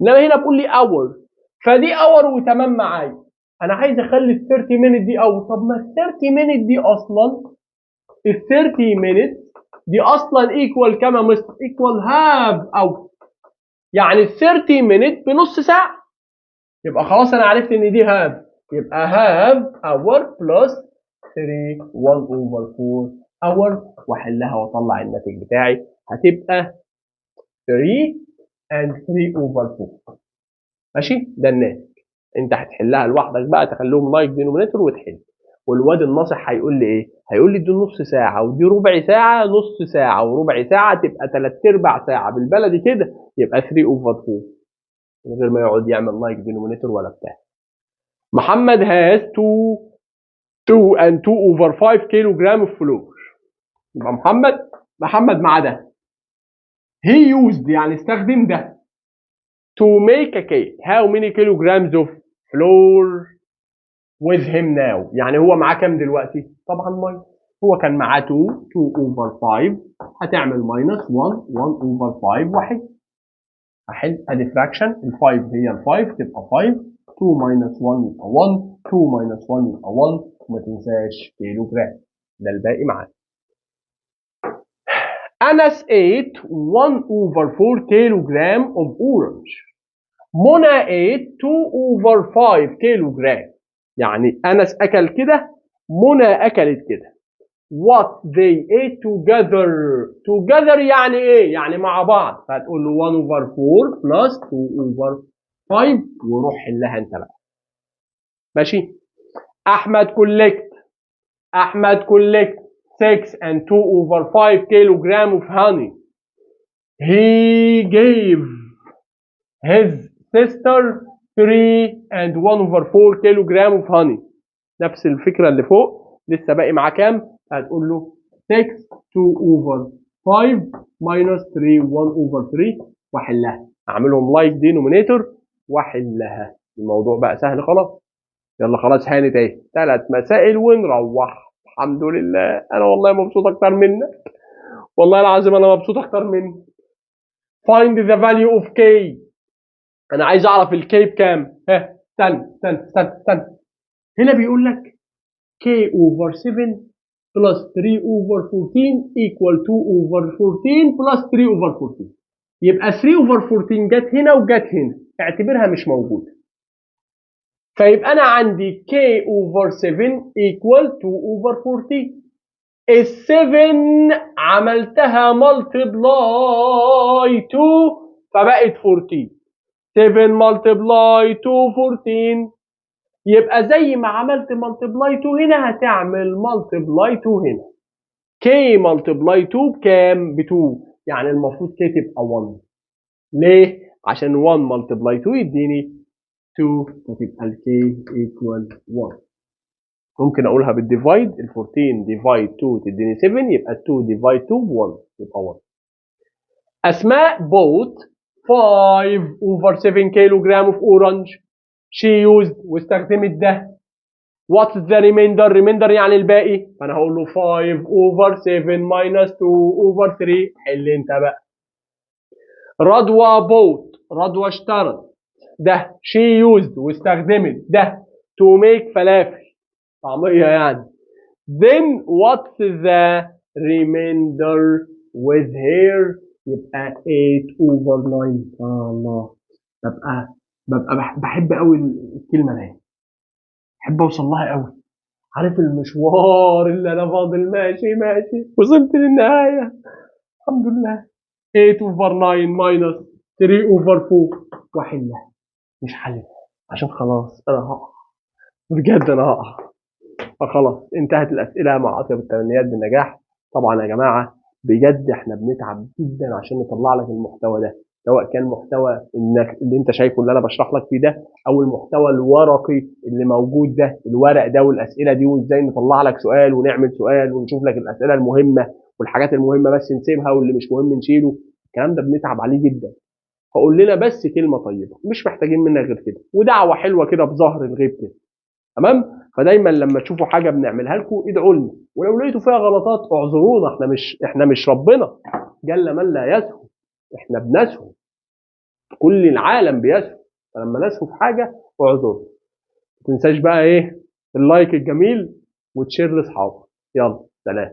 انما هنا بقول لي اور، فدي اور وتمام معايا. انا عايز اخلي ال 30 مينت دي اور. طب ما ال 30 مينت دي اصلا، ال 30 مينت دي اصلا ايكوال كام يا مستر؟ ايكوال هاف اور، يعني ال 30 مينت بنص ساعه. يبقى خلاص انا عرفت ان دي هاف، يبقى هاف اور بلس 3 1 اوفر 4 اور، واحلها واطلع الناتج بتاعي. هتبقى 3 and 3 اوفر 4، ماشي؟ ده الناتج. انت هتحلها لوحدك بقى، تخليهم لايك دينومينيتور وتحل. والواد الناصح هيقول لي ايه؟ هيقول لي دي نص ساعه ودي ربع ساعه، نص ساعه وربع ساعه تبقى 3/4 ساعه بالبلدي كده، يبقى 3 اوفر 4، من غير ما يقعد يعمل لايك دينومينيتور ولا بتاع. محمد has 2 and 2 over 5 كيلو جرام of flour. يبقى محمد مع ده. he used يعني استخدم ده to make a cake. how many kilograms of flour with him now؟ يعني هو معاه كام دلوقتي؟ طبعا ماينس. هو كان معاه 2 over 5، هتعمل ماينس 1 over 5 واحد. هحل ادي فراكشن، ال 5 هي ال 5 تبقى 5، 2 minus 1 يبقى 1، 2 minus 1 يبقى 1، وما تنساش كيلو جرام. ده الباقي معانا. أنس ate 1 over 4 كيلو جرام of orange. منى ate 2 over 5 كيلو جرام. يعني أنس أكل كده، منى أكلت كده. What they ate together. together يعني إيه؟ يعني مع بعض. فهتقول له 1 over 4 plus 2 over 5 وروح حلها أنت بقى. ماشي؟ أحمد collect 6 and 2 over 5 kilogram of honey. He gave his sister 3 and 1 over 4 kilogram of honey. نفس الفكرة اللي فوق، لسه باقي معاه كام؟ هتقول له 6 2 over 5 minus 3 1 over 3 واحلها. اعملهم لايك دينومينيتور واحلها. الموضوع بقى سهل خلاص. يلا خلاص هانت اهي 3 مسائل ونروح. الحمد لله. انا والله مبسوط اكتر منك، والله العظيم انا مبسوط اكتر منك. find the value of k. انا عايز اعرف الكي بكام. ها استنى. هنا بيقول لك k over 7 plus 3 over 14 equal 2 over 14 plus 3 over 14. يبقى 3 over 14 جت هنا وجت هنا، اعتبرها مش موجوده. فيبقى انا عندي k over 7 equal 2 over 14. ال 7 عملتها multiply 2 فبقت 14. 7 multiply 2 14. يبقى زي ما عملت multiply 2 هنا هتعمل multiply 2 هنا. k multiply 2 بكام؟ ب 2، يعني المفروض k تبقى 1. ليه؟ عشان 1 ملتبلاي 2 يديني 2، فتبقى الكي ايكوال 1. ممكن اقولها بالديفايد، ال 14 ديفايد 2 تديني 7، يبقى 2 ديفايد 2 ب 1 يبقى 1. اسماء bought 5 over 7 كيلوغرام of orange. she used واستخدمت ده. what's the remainder؟ remainder يعني الباقي، فانا هقول له 5 over 7 minus 2 over 3. حل انت بقى. رضوى bought، رضوى اشترت ده. she used واستخدمت ده to make فلافل، طعمية يعني. then what's the remainder with her؟ يبقى 8 over 9. الله، ببقى بحب قوي الكلمة دي، بحب اوصل لها قوي. عارف المشوار اللي انا فاضل ماشي ماشي وصلت للنهاية الحمد لله. 8 over 9 minus 3 over 4 واحلها، مش حلها عشان خلاص انا هقع، بجد انا هقع. فخلاص انتهت الاسئله مع اطيب التمنيات بالنجاح. طبعا يا جماعه بجد احنا بنتعب جدا عشان نطلع لك المحتوى ده، سواء كان محتوى انك اللي انت شايفه اللي انا بشرح لك فيه ده، او المحتوى الورقي اللي موجود ده، الورق ده والاسئله دي، وازاي نطلع لك سؤال ونعمل سؤال ونشوف لك الاسئله المهمه والحاجات المهمه بس نسيبها واللي مش مهم نشيله. الكلام ده بنتعب عليه جدا. فقول لنا بس كلمه طيبه، مش محتاجين منك غير كده، ودعوه حلوه كده بظهر الغيب كده، تمام؟ فدايما لما تشوفوا حاجه بنعملها لكم ادعوا لنا، ولو لقيتوا فيها غلطات اعذرونا، احنا مش ربنا جل من لا يسهو، احنا بنسهو، كل العالم بيسهو، فلما نسهو في حاجه اعذروا. ما تنساش بقى ايه؟ اللايك الجميل وتشير لاصحابك. يلا سلام.